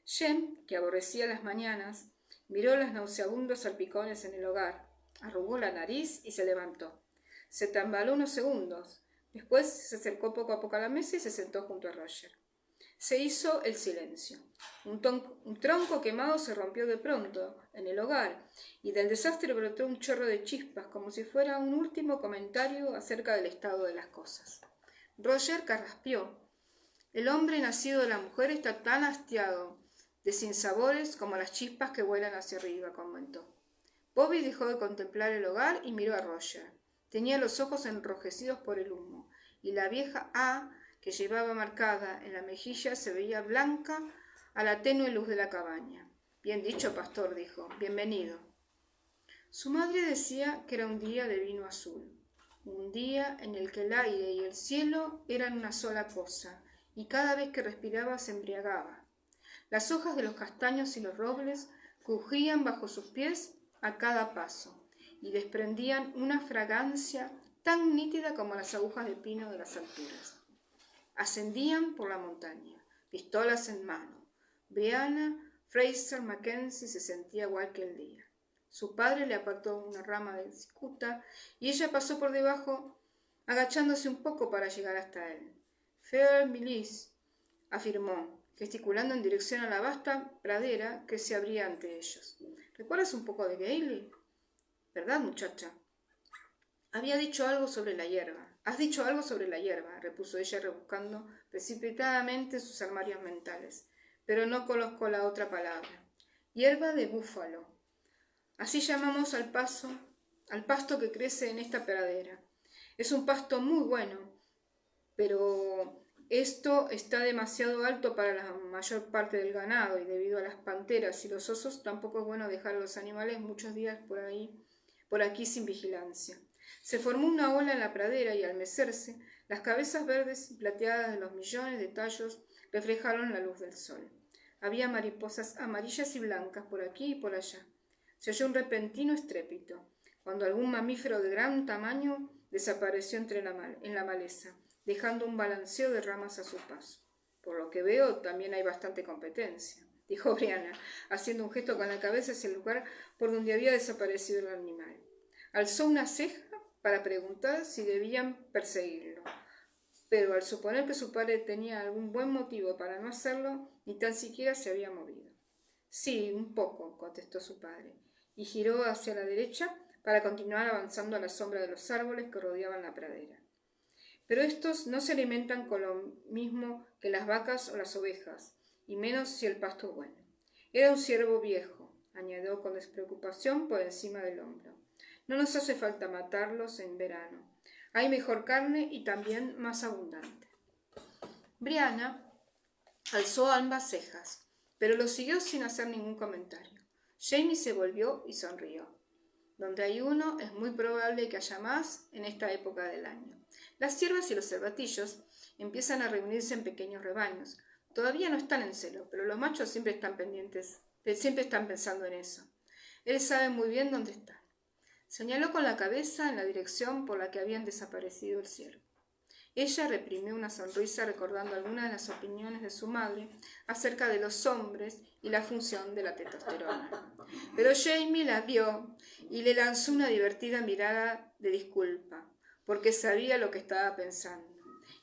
Jem, que aborrecía las mañanas, miró los nauseabundos salpicones en el hogar, arrugó la nariz y se levantó. Se tambaló unos segundos. Después se acercó poco a poco a la mesa y se sentó junto a Roger. Se hizo el silencio. Un tronco quemado se rompió de pronto en el hogar y del desastre brotó un chorro de chispas como si fuera un último comentario acerca del estado de las cosas. Roger carraspeó. El hombre nacido de la mujer está tan hastiado de sinsabores como las chispas que vuelan hacia arriba, comentó. Bobby dejó de contemplar el hogar y miró a Roger. Tenía los ojos enrojecidos por el humo, y la vieja A que llevaba marcada en la mejilla se veía blanca a la tenue luz de la cabaña. Bien dicho, pastor, dijo. Bienvenido. Su madre decía que era un día de vino azul, un día en el que el aire y el cielo eran una sola cosa, y cada vez que respiraba se embriagaba. Las hojas de los castaños y los robles crujían bajo sus pies a cada paso y desprendían una fragancia tan nítida como las agujas de pino de las alturas. Ascendían por la montaña, pistolas en mano. Brianna Fraser Mackenzie se sentía igual que el día. Su padre le apartó una rama de cicuta y ella pasó por debajo, agachándose un poco para llegar hasta él. Fair Millis, afirmó, gesticulando en dirección a la vasta pradera que se abría ante ellos. ¿Recuerdas un poco de Gailey? ¿Verdad, muchacha? Había dicho algo sobre la hierba. Has dicho algo sobre la hierba, repuso ella rebuscando precipitadamente sus armarios mentales. Pero no conozco la otra palabra. Hierba de búfalo. Así llamamos al pasto que crece en esta pradera. Es un pasto muy bueno, pero esto está demasiado alto para la mayor parte del ganado y debido a las panteras y los osos tampoco es bueno dejar a los animales muchos días por aquí sin vigilancia. Se formó una ola en la pradera y al mecerse, las cabezas verdes y plateadas de los millones de tallos reflejaron la luz del sol. Había mariposas amarillas y blancas por aquí y por allá. Se oyó un repentino estrépito, cuando algún mamífero de gran tamaño desapareció en la maleza, dejando un balanceo de ramas a su paso. Por lo que veo, también hay bastante competencia, dijo Brianna, haciendo un gesto con la cabeza hacia el lugar por donde había desaparecido el animal. Alzó una ceja para preguntar si debían perseguirlo, pero al suponer que su padre tenía algún buen motivo para no hacerlo, ni tan siquiera se había movido. Sí, un poco, contestó su padre, y giró hacia la derecha para continuar avanzando a la sombra de los árboles que rodeaban la pradera. Pero estos no se alimentan con lo mismo que las vacas o las ovejas, y menos si el pasto es bueno. Era un ciervo viejo, añadió con despreocupación por encima del hombro. No nos hace falta matarlos en verano. Hay mejor carne y también más abundante. Brianna alzó ambas cejas, pero lo siguió sin hacer ningún comentario. Jamie se volvió y sonrió. Donde hay uno, es muy probable que haya más en esta época del año. Las ciervas y los cervatillos empiezan a reunirse en pequeños rebaños. Todavía no están en celo, pero los machos siempre están pensando en eso. Él sabe muy bien dónde están. Señaló con la cabeza en la dirección por la que habían desaparecido el ciervo. Ella reprimió una sonrisa recordando algunas de las opiniones de su madre acerca de los hombres y la función de la testosterona. Pero Jamie la vio y le lanzó una divertida mirada de disculpa, porque sabía lo que estaba pensando,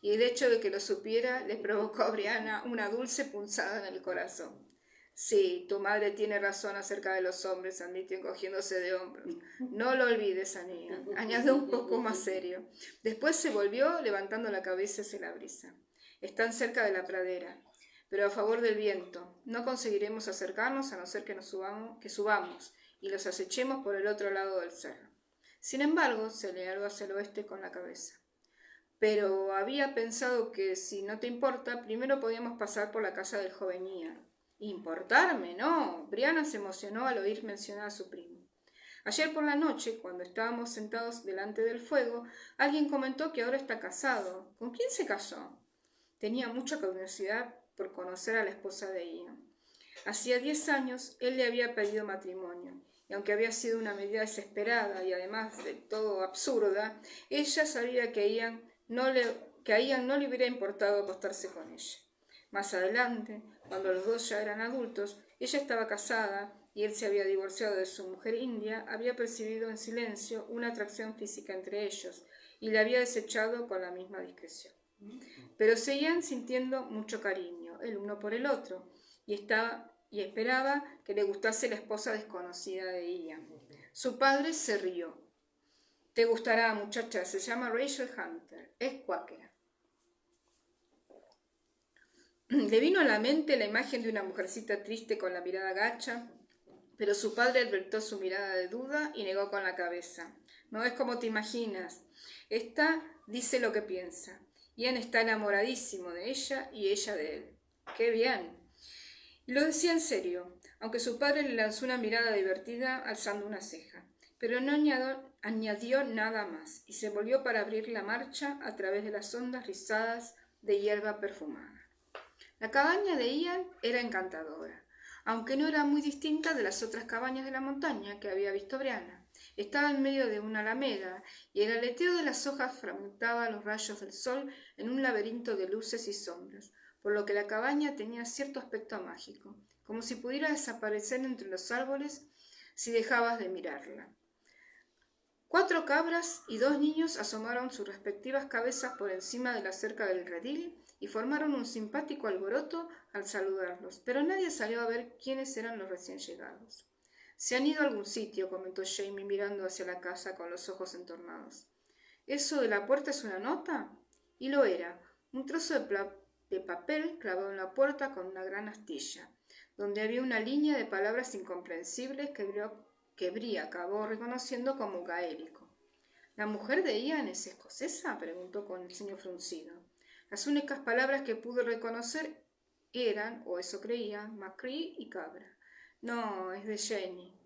y el hecho de que lo supiera le provocó a Brianna una dulce punzada en el corazón. Sí, tu madre tiene razón acerca de los hombres, admitió encogiéndose de hombros. No lo olvides, amiga, añadió un poco más serio. Después se volvió levantando la cabeza hacia la brisa. Están cerca de la pradera, pero a favor del viento. No conseguiremos acercarnos a no ser que subamos y los acechemos por el otro lado del cerro. Sin embargo, se señaló hacia el oeste con la cabeza. Pero había pensado que, si no te importa, primero podíamos pasar por la casa del joven Ian. —¿Importarme? No. Brianna se emocionó al oír mencionar a su primo. Ayer por la noche, cuando estábamos sentados delante del fuego, alguien comentó que ahora está casado. ¿Con quién se casó? Tenía mucha curiosidad por conocer a la esposa de Ian. Hacía 10 años él le había pedido matrimonio, y aunque había sido una medida desesperada y además de todo absurda, ella sabía que a Ian no le hubiera importado acostarse con ella. Más adelante, cuando los dos ya eran adultos, ella estaba casada y él se había divorciado de su mujer india, había percibido en silencio una atracción física entre ellos y la había desechado con la misma discreción. Pero seguían sintiendo mucho cariño, el uno por el otro, y esperaba que le gustase la esposa desconocida de Ian. Su padre se rió. Te gustará, muchacha, se llama Rachel Hunter, es cuáquera. Le vino a la mente la imagen de una mujercita triste con la mirada gacha, pero su padre advirtió su mirada de duda y negó con la cabeza. No es como te imaginas. Esta dice lo que piensa. Ian está enamoradísimo de ella y ella de él. ¡Qué bien! Lo decía en serio, aunque su padre le lanzó una mirada divertida alzando una ceja, pero no añadió nada más y se volvió para abrir la marcha a través de las ondas rizadas de hierba perfumada. La cabaña de Ian era encantadora, aunque no era muy distinta de las otras cabañas de la montaña que había visto Brianna. Estaba en medio de una alameda y el aleteo de las hojas fragmentaba los rayos del sol en un laberinto de luces y sombras, por lo que la cabaña tenía cierto aspecto mágico, como si pudiera desaparecer entre los árboles si dejabas de mirarla. 4 cabras y 2 niños asomaron sus respectivas cabezas por encima de la cerca del redil y formaron un simpático alboroto al saludarlos, pero nadie salió a ver quiénes eran los recién llegados. «Se han ido a algún sitio», comentó Jamie mirando hacia la casa con los ojos entornados. «¿Eso de la puerta es una nota?» Y lo era, un trozo de papel clavado en la puerta con una gran astilla, donde había una línea de palabras incomprensibles que Bria acabó reconociendo como gaélico. «¿La mujer de Ian es escocesa?», preguntó con el ceño fruncido. Las únicas palabras que pudo reconocer eran, o eso creía, macree y cabra. «No, es de Jenny»,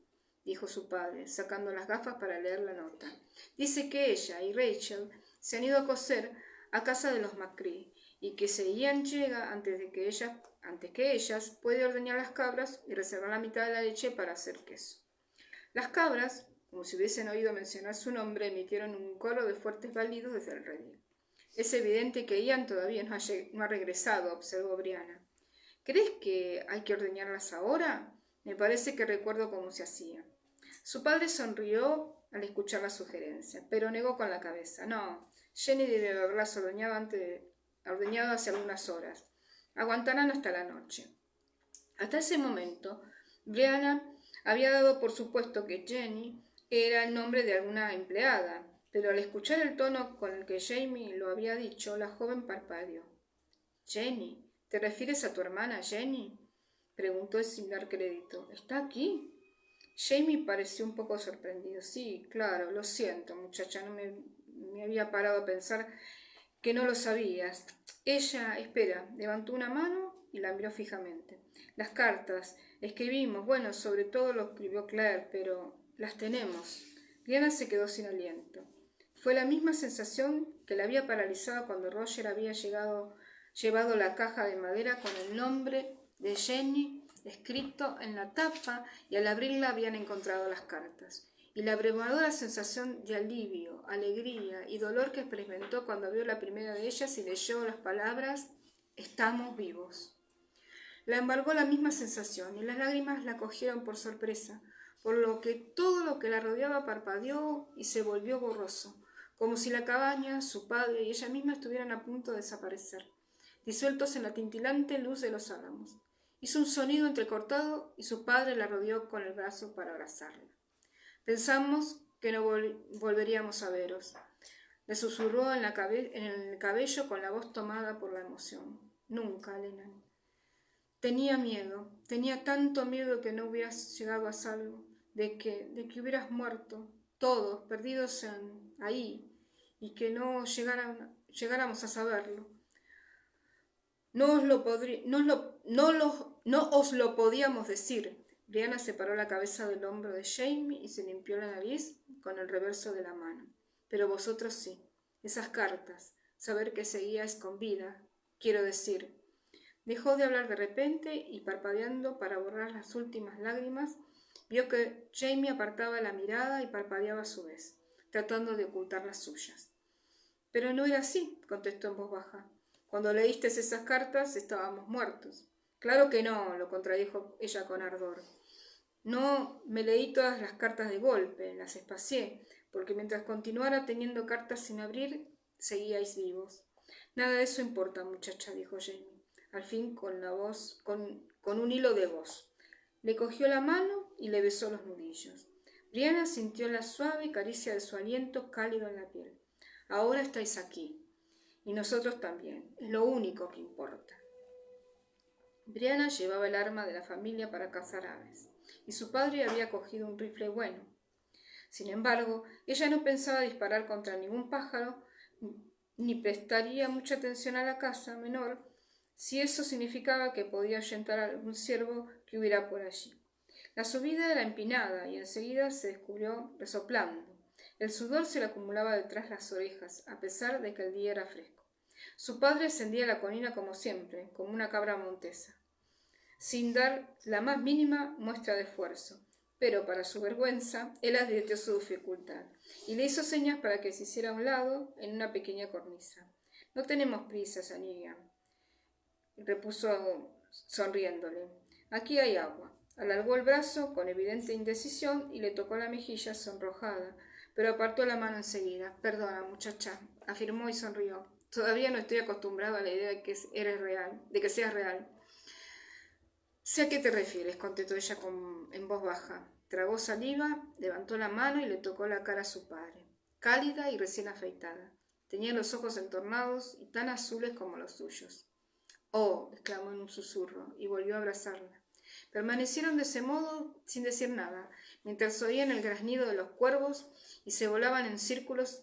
dijo su padre, sacando las gafas para leer la nota. «Dice que ella y Rachel se han ido a coser a casa de los macree y que si Ian llega antes que ellas, puede ordeñar las cabras y reservar la mitad de la leche para hacer queso». Las cabras, como si hubiesen oído mencionar su nombre, emitieron un coro de fuertes balidos desde el redil. Es evidente que Ian todavía no ha regresado, observó Brianna. ¿Crees que hay que ordeñarlas ahora? Me parece que recuerdo cómo se hacía. Su padre sonrió al escuchar la sugerencia, pero negó con la cabeza. No, Jenny debe haberlas ordeñado hace algunas horas. Aguantarán hasta la noche. Hasta ese momento, Brianna había dado por supuesto que Jenny era el nombre de alguna empleada, pero al escuchar el tono con el que Jamie lo había dicho, la joven parpadeó. «Jenny, ¿te refieres a tu hermana Jenny?», preguntó sin dar crédito. «¿Está aquí?». Jamie pareció un poco sorprendido. «Sí, claro, lo siento, muchacha, no me había parado a pensar que no lo sabías». Ella, espera, levantó una mano y la miró fijamente. «Las cartas, escribimos, bueno, sobre todo lo escribió Claire, pero las tenemos». Brianna se quedó sin aliento. Fue la misma sensación que la había paralizado cuando Roger había llevado la caja de madera con el nombre de Jenny escrito en la tapa y al abrirla habían encontrado las cartas. Y la abrumadora sensación de alivio, alegría y dolor que experimentó cuando abrió la primera de ellas y leyó las palabras «Estamos vivos». La embargó la misma sensación y las lágrimas la cogieron por sorpresa, por lo que todo lo que la rodeaba parpadeó y se volvió borroso, como si la cabaña, su padre y ella misma estuvieran a punto de desaparecer, disueltos en la tintilante luz de los álamos. Hizo un sonido entrecortado y su padre la rodeó con el brazo para abrazarla. «Pensamos que no volveríamos a veros», le susurró en el cabello con la voz tomada por la emoción. «Nunca, Lennon. Tenía miedo, tenía tanto miedo que no hubieras llegado a salvo, de que hubieras muerto, todos perdidos ahí, y que no llegáramos a saberlo. No os lo podíamos decir». Brianna separó la cabeza del hombro de Jamie y se limpió la nariz con el reverso de la mano. «Pero vosotros sí. Esas cartas. Saber que seguíais con vida. Quiero decir». Dejó de hablar de repente y, parpadeando para borrar las últimas lágrimas, vio que Jamie apartaba la mirada y parpadeaba a su vez, tratando de ocultar las suyas. «Pero no era así», contestó en voz baja. «Cuando leíste esas cartas estábamos muertos». «Claro que no», lo contradijo ella con ardor. «No me leí todas las cartas de golpe, las espacié, porque mientras continuara teniendo cartas sin abrir, seguíais vivos». «Nada de eso importa, muchacha», dijo Jamie, al fin con un hilo de voz. Le cogió la mano y le besó los nudillos. Brianna sintió la suave caricia de su aliento cálido en la piel. «Ahora estáis aquí, y nosotros también. Es lo único que importa». Brianna llevaba el arma de la familia para cazar aves, y su padre había cogido un rifle bueno. Sin embargo, ella no pensaba disparar contra ningún pájaro, ni prestaría mucha atención a la caza menor, si eso significaba que podía ahuyentar a algún ciervo que hubiera por allí. La subida era empinada y enseguida se descubrió resoplando. El sudor se le acumulaba detrás las orejas, a pesar de que el día era fresco. Su padre ascendía la colina como siempre, como una cabra montesa, sin dar la más mínima muestra de esfuerzo. Pero, para su vergüenza, él advirtió su dificultad y le hizo señas para que se hiciera a un lado en una pequeña cornisa. «No tenemos prisa, Sanilla», repuso sonriéndole. «Aquí hay agua». Alargó el brazo con evidente indecisión y le tocó la mejilla sonrojada, pero apartó la mano enseguida. «Perdona, muchacha», afirmó y sonrió. «Todavía no estoy acostumbrado a la idea de que seas real». «Sé a qué te refieres», contestó ella en voz baja. Tragó saliva, levantó la mano y le tocó la cara a su padre, cálida y recién afeitada. Tenía los ojos entornados y tan azules como los suyos. «Oh», exclamó en un susurro, y volvió a abrazarla. Permanecieron de ese modo sin decir nada, mientras oían el graznido de los cuervos y volaban en círculos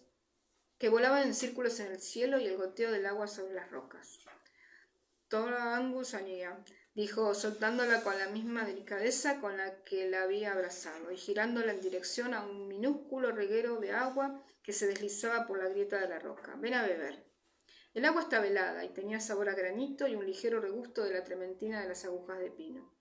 en el cielo y el goteo del agua sobre las rocas. «Toda Angus Ania», dijo, soltándola con la misma delicadeza con la que la había abrazado y girándola en dirección a un minúsculo reguero de agua que se deslizaba por la grieta de la roca. «Ven a beber». El agua estaba helada y tenía sabor a granito y un ligero regusto de la trementina de las agujas de pino.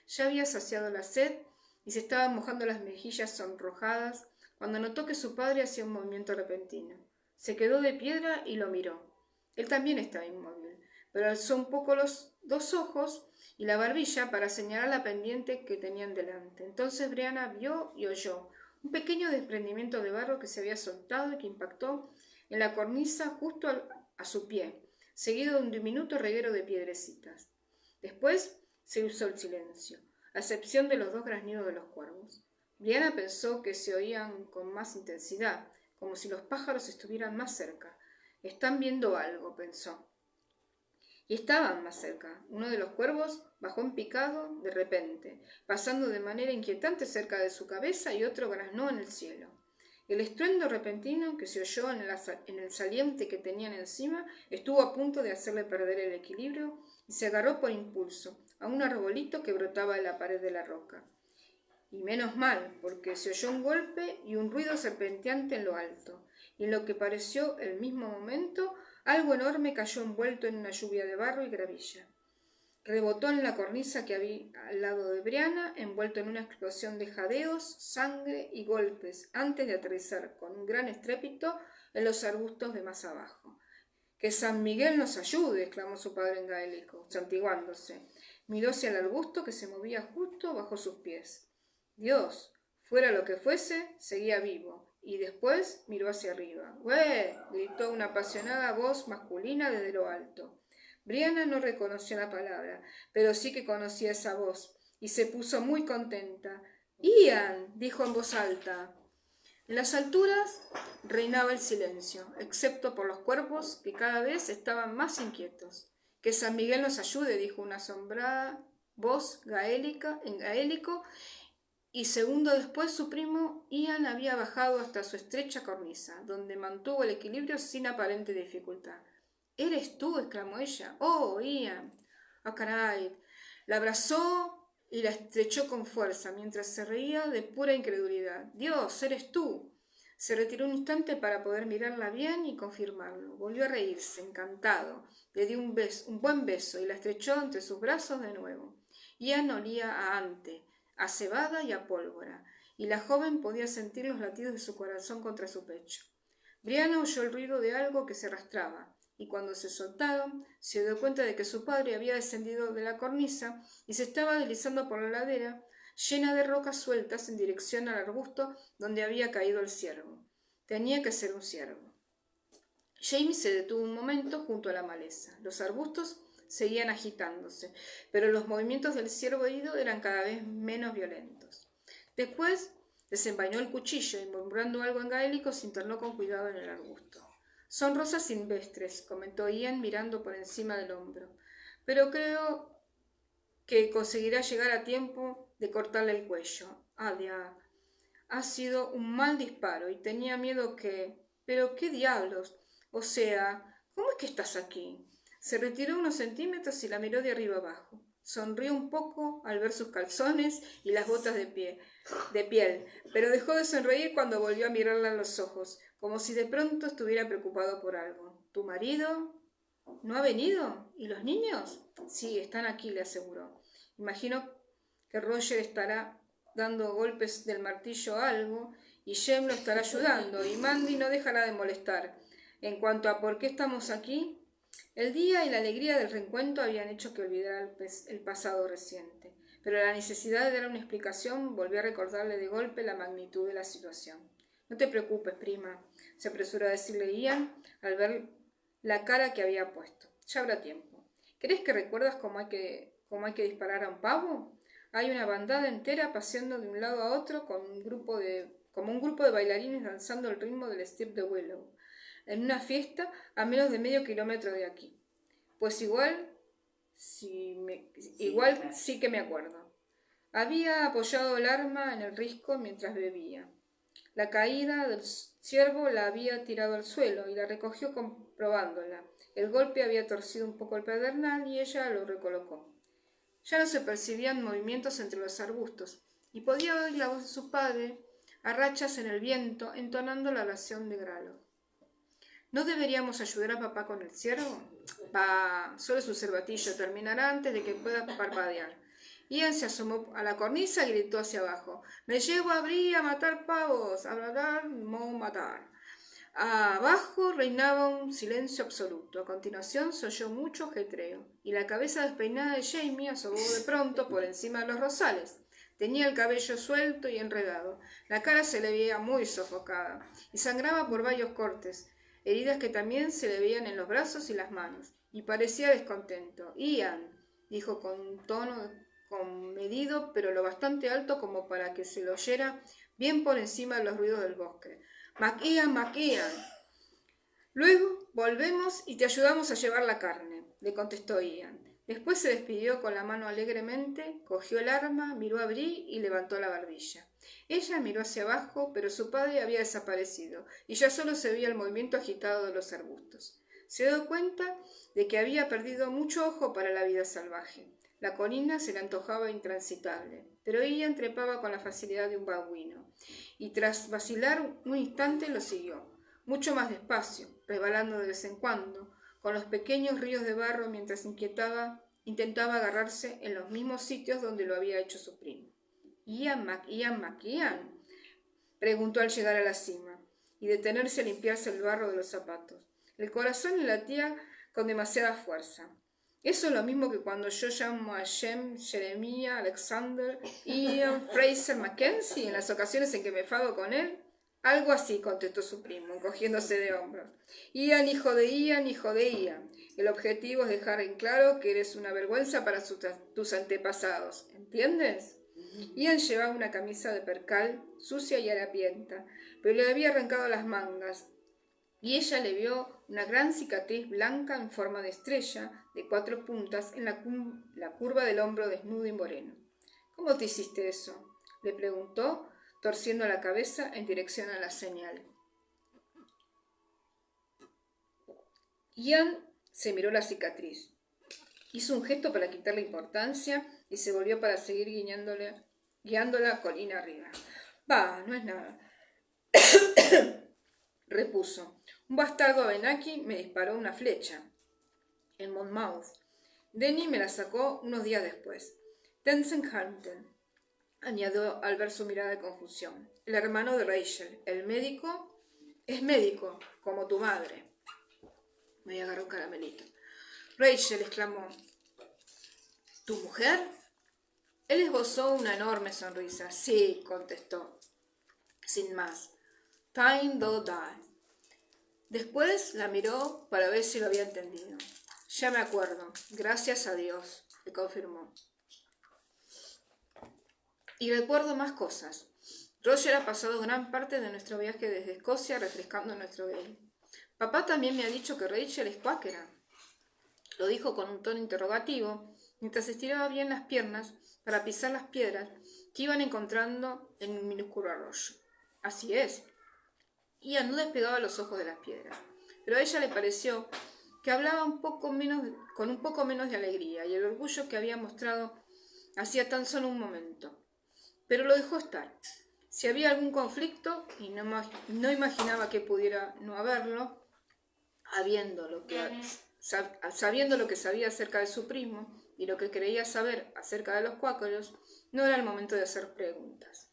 Ya había saciado la sed y se estaban mojando las mejillas sonrojadas cuando notó que su padre hacía un movimiento repentino. Se quedó de piedra y lo miró. Él también estaba inmóvil, pero alzó un poco los dos ojos y la barbilla para señalar la pendiente que tenían delante. Entonces Brianna vio y oyó un pequeño desprendimiento de barro que se había soltado y que impactó en la cornisa justo a su pie, seguido de un diminuto reguero de piedrecitas. Después se hizo el silencio, a excepción de los dos graznidos de los cuervos. Brianna pensó que se oían con más intensidad, como si los pájaros estuvieran más cerca. Están viendo algo, pensó. Y estaban más cerca. Uno de los cuervos bajó en picado de repente, pasando de manera inquietante cerca de su cabeza, y otro graznó en el cielo. El estruendo repentino que se oyó en el saliente que tenían encima estuvo a punto de hacerle perder el equilibrio y se agarró por impulso a un arbolito que brotaba de la pared de la roca. Y menos mal, porque se oyó un golpe y un ruido serpenteante en lo alto, y en lo que pareció el mismo momento, algo enorme cayó envuelto en una lluvia de barro y gravilla. Rebotó en la cornisa que había al lado de Brianna, envuelto en una explosión de jadeos, sangre y golpes, antes de aterrizar con un gran estrépito en los arbustos de más abajo. —¡Que San Miguel nos ayude! —exclamó su padre en gaélico, santiguándose. Miró hacia el arbusto que se movía justo bajo sus pies. Dios, fuera lo que fuese, seguía vivo. Y después miró hacia arriba. —¡Ué! —gritó una apasionada voz masculina desde lo alto. Brianna no reconoció la palabra, pero sí que conocía esa voz, y se puso muy contenta. —¡Ian! —dijo en voz alta. En las alturas reinaba el silencio, excepto por los cuervos que cada vez estaban más inquietos. —Que San Miguel nos ayude —dijo una asombrada voz en gaélico, y segundo después su primo Ian había bajado hasta su estrecha cornisa, donde mantuvo el equilibrio sin aparente dificultad. —¿Eres tú? —exclamó ella. —¡Oh, Ian! —¡Ah, caray! La abrazó y la estrechó con fuerza, mientras se reía de pura incredulidad. —¡Dios, eres tú! Se retiró un instante para poder mirarla bien y confirmarlo. Volvió a reírse, encantado. Le dio un buen beso y la estrechó entre sus brazos de nuevo. Ian olía a ante, a cebada y a pólvora, y la joven podía sentir los latidos de su corazón contra su pecho. Brianna oyó el ruido de algo que se arrastraba, y cuando se soltaron, se dio cuenta de que su padre había descendido de la cornisa y se estaba deslizando por la ladera, llena de rocas sueltas en dirección al arbusto donde había caído el ciervo. Tenía que ser un ciervo. Jamie se detuvo un momento junto a la maleza. Los arbustos seguían agitándose, pero los movimientos del ciervo herido eran cada vez menos violentos. Después desenvainó el cuchillo y, murmurando algo en gaélico, se internó con cuidado en el arbusto. —Son rosas silvestres —comentó Ian mirando por encima del hombro—, pero creo que conseguirá llegar a tiempo de cortarle el cuello. Ha sido un mal disparo y tenía miedo que... —¿Pero qué diablos? O sea, ¿cómo es que estás aquí? Se retiró unos centímetros y la miró de arriba abajo. Sonrió un poco al ver sus calzones y las botas de piel, pero dejó de sonreír cuando volvió a mirarla en los ojos, como si de pronto estuviera preocupado por algo. —¿Tu marido no ha venido? ¿Y los niños? —Sí, están aquí —le aseguró. Imagino que Roger estará dando golpes del martillo a algo, y Jem lo estará ayudando, y Mandy no dejará de molestar. En cuanto a por qué estamos aquí, el día y la alegría del reencuentro habían hecho que olvidara el pasado reciente, pero la necesidad de dar una explicación volvió a recordarle de golpe la magnitud de la situación. —No te preocupes, prima —se apresuró a decirle Ian al ver la cara que había puesto—. Ya habrá tiempo. ¿Crees que recuerdas cómo hay que disparar a un pavo? Hay una bandada entera paseando de un lado a otro como un grupo de bailarines danzando el ritmo del strip de Willow, en una fiesta a menos de medio kilómetro de aquí. Pues igual sí que me acuerdo. Había apoyado el arma en el risco mientras bebía. La caída del ciervo la había tirado al suelo y la recogió comprobándola. El golpe había torcido un poco el pedernal y ella lo recolocó. Ya no se percibían movimientos entre los arbustos y podía oír la voz de su padre a rachas en el viento entonando la oración de Gralo. ¿No deberíamos ayudar a papá con el ciervo? Bah, solo es un cervatillo, terminará antes de que pueda parpadear. Ian se asomó a la cornisa y gritó hacia abajo: «Me llevo a Bree a matar pavos, a bradar, matar». Abajo reinaba un silencio absoluto. A continuación se oyó mucho ajetreo, y la cabeza despeinada de Jamie asomó de pronto por encima de los rosales. Tenía el cabello suelto y enredado, la cara se le veía muy sofocada, y sangraba por varios cortes, heridas que también se le veían en los brazos y las manos, y parecía descontento. «Ian», dijo con un tono comedido, pero lo bastante alto como para que se lo oyera bien por encima de los ruidos del bosque. «McIan, McIan. Luego volvemos y te ayudamos a llevar la carne», le contestó Ian. Después se despidió con la mano alegremente, cogió el arma, miró a Bree y levantó la barbilla. Ella miró hacia abajo, pero su padre había desaparecido, y ya solo se veía el movimiento agitado de los arbustos. Se dio cuenta de que había perdido mucho ojo para la vida salvaje. La colina se le antojaba intransitable, pero Ian trepaba con la facilidad de un babuino, y tras vacilar un instante lo siguió, mucho más despacio, resbalando de vez en cuando, con los pequeños ríos de barro mientras intentaba agarrarse en los mismos sitios donde lo había hecho su primo. «¿Ian McIan?», preguntó al llegar a la cima, y detenerse a limpiarse el barro de los zapatos. El corazón le latía con demasiada fuerza. «Eso es lo mismo que cuando yo llamo a Jem, Jeremiah, Alexander, Ian, Fraser, Mackenzie en las ocasiones en que me enfado con él». «Algo así», contestó su primo, encogiéndose de hombros. «Ian, hijo de Ian, hijo de Ian. El objetivo es dejar en claro que eres una vergüenza para tus antepasados. ¿Entiendes?». Ian llevaba una camisa de percal, sucia y harapienta, pero le había arrancado las mangas, y ella le vio una gran cicatriz blanca en forma de estrella, de 4 puntas, en la curva del hombro desnudo y moreno. «¿Cómo te hiciste eso?», le preguntó, torciendo la cabeza en dirección a la señal. Ian se miró la cicatriz, hizo un gesto para quitarle importancia y se volvió para seguir guiándola colina arriba. «Bah, no es nada», repuso. «Un bastardo Abenaki me disparó una flecha en Monmouth. Denny me la sacó unos días después. Tensенhampton», añadió al ver su mirada de confusión. «El hermano de Rachel, el médico, es médico, como tu madre». Me agarró un caramelito. «Rachel», exclamó. «¿Tu mujer?». Él esbozó una enorme sonrisa. «Sí», contestó, sin más. «Time do die». Después la miró para ver si lo había entendido. «Ya me acuerdo, gracias a Dios», le confirmó. «Y recuerdo más cosas. Roger ha pasado gran parte de nuestro viaje desde Escocia refrescando nuestro ale. Papá también me ha dicho que Rachel es cuáquera». Lo dijo con un tono interrogativo, mientras estiraba bien las piernas para pisar las piedras que iban encontrando en un minúsculo arroyo. «Así es». Ian no despegaba los ojos de las piedras, pero a ella le pareció que hablaba con un poco menos de alegría y el orgullo que había mostrado hacía tan solo un momento. Pero lo dejó estar. Si había algún conflicto, y no imaginaba que pudiera no haberlo, sabiendo lo que sabía acerca de su primo y lo que creía saber acerca de los cuáqueros, no era el momento de hacer preguntas.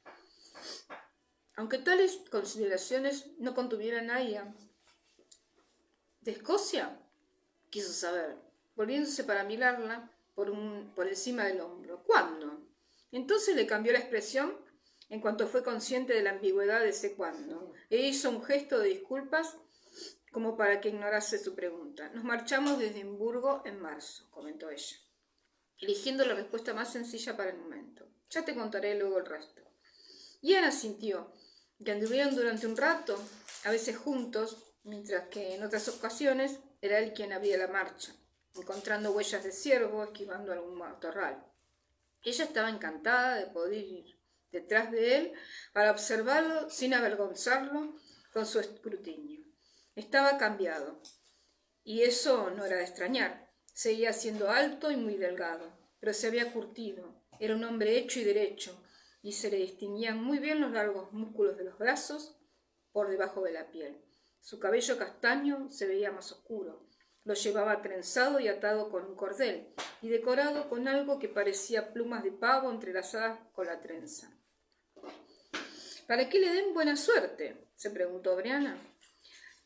Aunque tales consideraciones no contuvieran a Ian. «¿De Escocia?», quiso saber, volviéndose para mirarla por encima del hombro. «¿Cuándo?». Entonces le cambió la expresión en cuanto fue consciente de la ambigüedad de ese cuándo, e hizo un gesto de disculpas como para que ignorase su pregunta. «Nos marchamos desde Edimburgo en marzo», comentó ella, eligiendo la respuesta más sencilla para el momento. «Ya te contaré luego el resto». Ian asintió, que anduvieron durante un rato, a veces juntos, mientras que en otras ocasiones era él quien abría la marcha, encontrando huellas de ciervo, esquivando algún matorral. Ella estaba encantada de poder ir detrás de él para observarlo sin avergonzarlo con su escrutinio. Estaba cambiado, y eso no era de extrañar. Seguía siendo alto y muy delgado, pero se había curtido. Era un hombre hecho y derecho, y se le distinguían muy bien los largos músculos de los brazos por debajo de la piel. Su cabello castaño se veía más oscuro. Lo llevaba trenzado y atado con un cordel, y decorado con algo que parecía plumas de pavo entrelazadas con la trenza. ¿Para qué le den buena suerte?, se preguntó Brianna.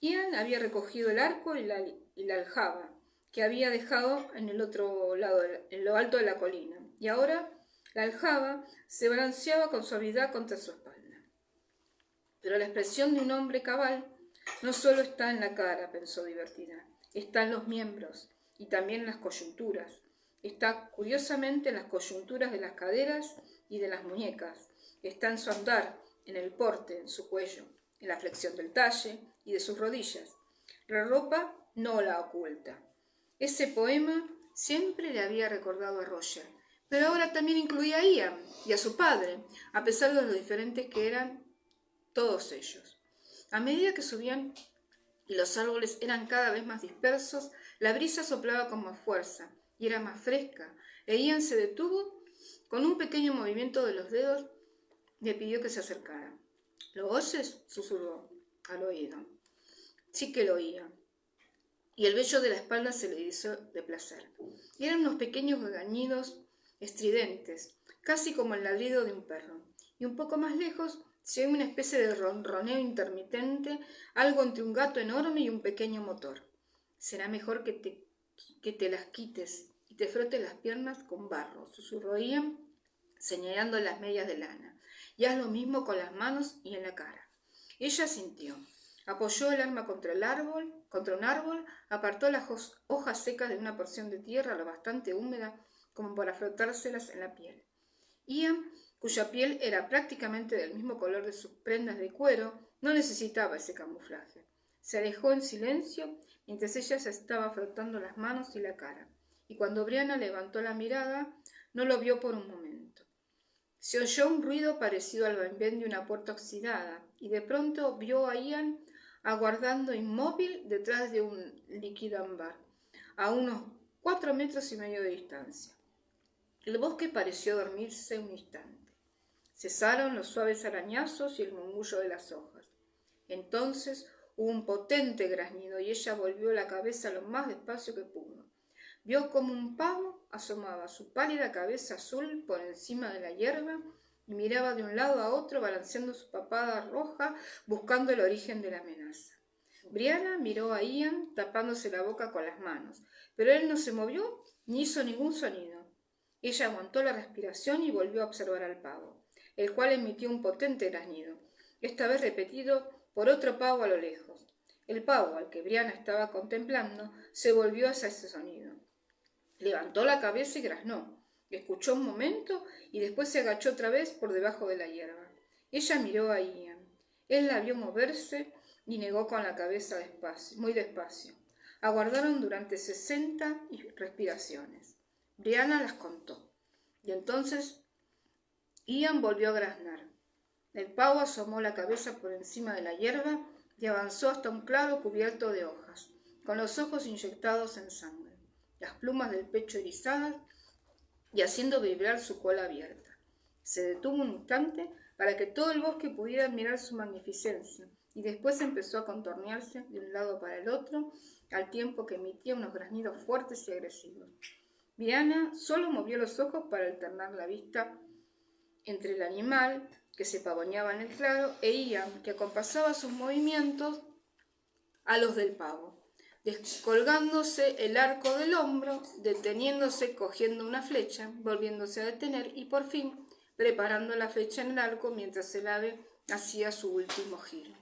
Ian había recogido el arco y la aljaba, que había dejado en el otro lado, en lo alto de la colina, y ahora la aljaba se balanceaba con suavidad contra su espalda. Pero la expresión de un hombre cabal no solo está en la cara, pensó divertida, está en los miembros y también en las coyunturas. Está curiosamente en las coyunturas de las caderas y de las muñecas. Está en su andar, en el porte, en su cuello, en la flexión del talle y de sus rodillas. La ropa no la oculta. Ese poema siempre le había recordado a Roger, pero ahora también incluía a Ian y a su padre, a pesar de lo diferentes que eran todos ellos. A medida que subían y los árboles eran cada vez más dispersos, la brisa soplaba con más fuerza y era más fresca, e Ian se detuvo. Con un pequeño movimiento de los dedos le pidió que se acercara. ¿Lo oyes?, susurró al oído. Sí que lo oía, y el vello de la espalda se le erizó de placer. Eran unos pequeños gañidos estridentes, casi como el ladrido de un perro, y un poco más lejos se oía una especie de ronroneo intermitente, algo entre un gato enorme y un pequeño motor. Será mejor que te las quites y te frotes las piernas con barro, susurró Ian, señalando las medias de lana, y haz lo mismo con las manos y en la cara. Ella sintió. Apoyó el arma contra un árbol, apartó las hojas secas de una porción de tierra lo bastante húmeda como para frotárselas en la piel. Ian, cuya piel era prácticamente del mismo color de sus prendas de cuero, no necesitaba ese camuflaje. Se alejó en silencio mientras ella se estaba frotando las manos y la cara, y cuando Brianna levantó la mirada, no lo vio por un momento. Se oyó un ruido parecido al vaivén de una puerta oxidada, y de pronto vio a Ian aguardando inmóvil detrás de un líquido ámbar, a unos 4,5 metros de distancia. El bosque pareció dormirse un instante. Cesaron los suaves arañazos y el murmullo de las hojas. Entonces hubo un potente graznido y ella volvió la cabeza lo más despacio que pudo. Vio como un pavo asomaba su pálida cabeza azul por encima de la hierba y miraba de un lado a otro balanceando su papada roja buscando el origen de la amenaza. Brianna miró a Ian tapándose la boca con las manos, pero él no se movió ni hizo ningún sonido. Ella aguantó la respiración y volvió a observar al pavo, el cual emitió un potente graznido, esta vez repetido por otro pavo a lo lejos. El pavo, al que Brianna estaba contemplando, se volvió hacia ese sonido. Levantó la cabeza y graznó. Escuchó un momento y después se agachó otra vez por debajo de la hierba. Ella miró a Ian. Él la vio moverse y negó con la cabeza muy despacio. Aguardaron durante 60 respiraciones. Brianna las contó. Y entonces Ian volvió a graznar. El pavo asomó la cabeza por encima de la hierba y avanzó hasta un claro cubierto de hojas, con los ojos inyectados en sangre, las plumas del pecho erizadas y haciendo vibrar su cola abierta. Se detuvo un instante para que todo el bosque pudiera admirar su magnificencia, y después empezó a contornearse de un lado para el otro, al tiempo que emitía unos graznidos fuertes y agresivos. Brianna solo movió los ojos para alternar la vista entre el animal, que se pavoneaba en el claro, e Ian, que acompasaba sus movimientos a los del pavo, descolgándose el arco del hombro, deteniéndose, cogiendo una flecha, volviéndose a detener y por fin preparando la flecha en el arco mientras el ave hacía su último giro,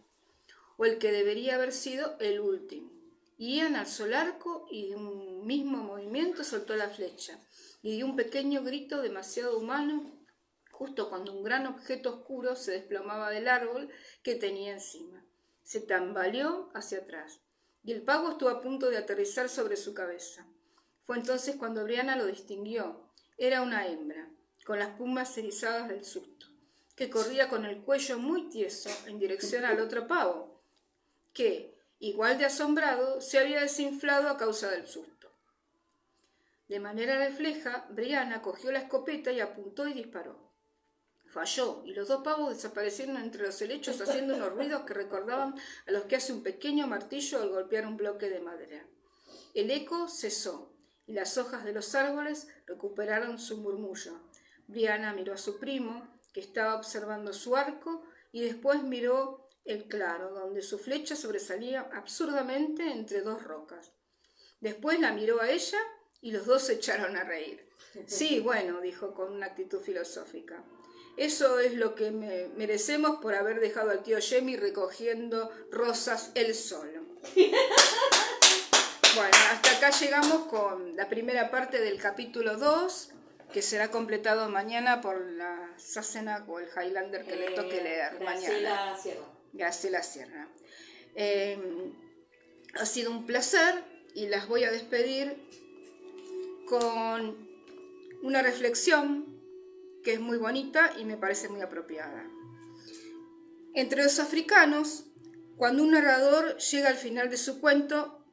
o el que debería haber sido el último. Ian alzó el arco y de un mismo movimiento soltó la flecha y dio un pequeño grito demasiado humano justo cuando un gran objeto oscuro se desplomaba del árbol que tenía encima. Se tambaleó hacia atrás y el pavo estuvo a punto de aterrizar sobre su cabeza. Fue entonces cuando Brianna lo distinguió. Era una hembra, con las plumas erizadas del susto, que corría con el cuello muy tieso en dirección al otro pavo, que, igual de asombrado, se había desinflado a causa del susto. De manera refleja, Brianna cogió la escopeta y apuntó y disparó. Falló, y los dos pavos desaparecieron entre los helechos haciendo unos ruidos que recordaban a los que hace un pequeño martillo al golpear un bloque de madera. el eco cesó y las hojas de los árboles recuperaron su murmullo. Brianna miró a su primo, que estaba observando su arco, y después miró el claro, donde su flecha sobresalía absurdamente entre dos rocas. Después la miró a ella y los dos se echaron a reír. Sí, bueno, dijo con una actitud filosófica. Eso es lo que merecemos por haber dejado al tío Jimmy recogiendo rosas él solo. Bueno, hasta acá llegamos con la primera parte del capítulo 2, que será completado mañana por la Sassenach o el Highlander que le toque leer mañana. Graciela Sierra. Ha sido un placer y las voy a despedir con una reflexión que es muy bonita y me parece muy apropiada. Entre los africanos, cuando un narrador llega al final de su cuento,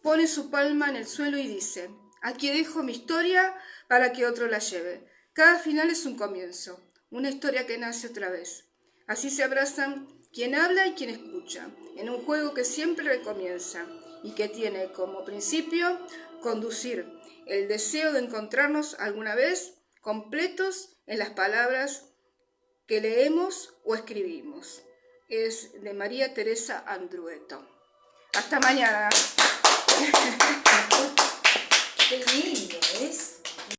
pone su palma en el suelo y dice: aquí dejo mi historia para que otro la lleve. Cada final es un comienzo, una historia que nace otra vez. Así se abrazan quien habla y quien escucha, en un juego que siempre recomienza y que tiene como principio conducir el deseo de encontrarnos alguna vez completos en las palabras que leemos o escribimos. Es de María Teresa Andrueto. Hasta mañana.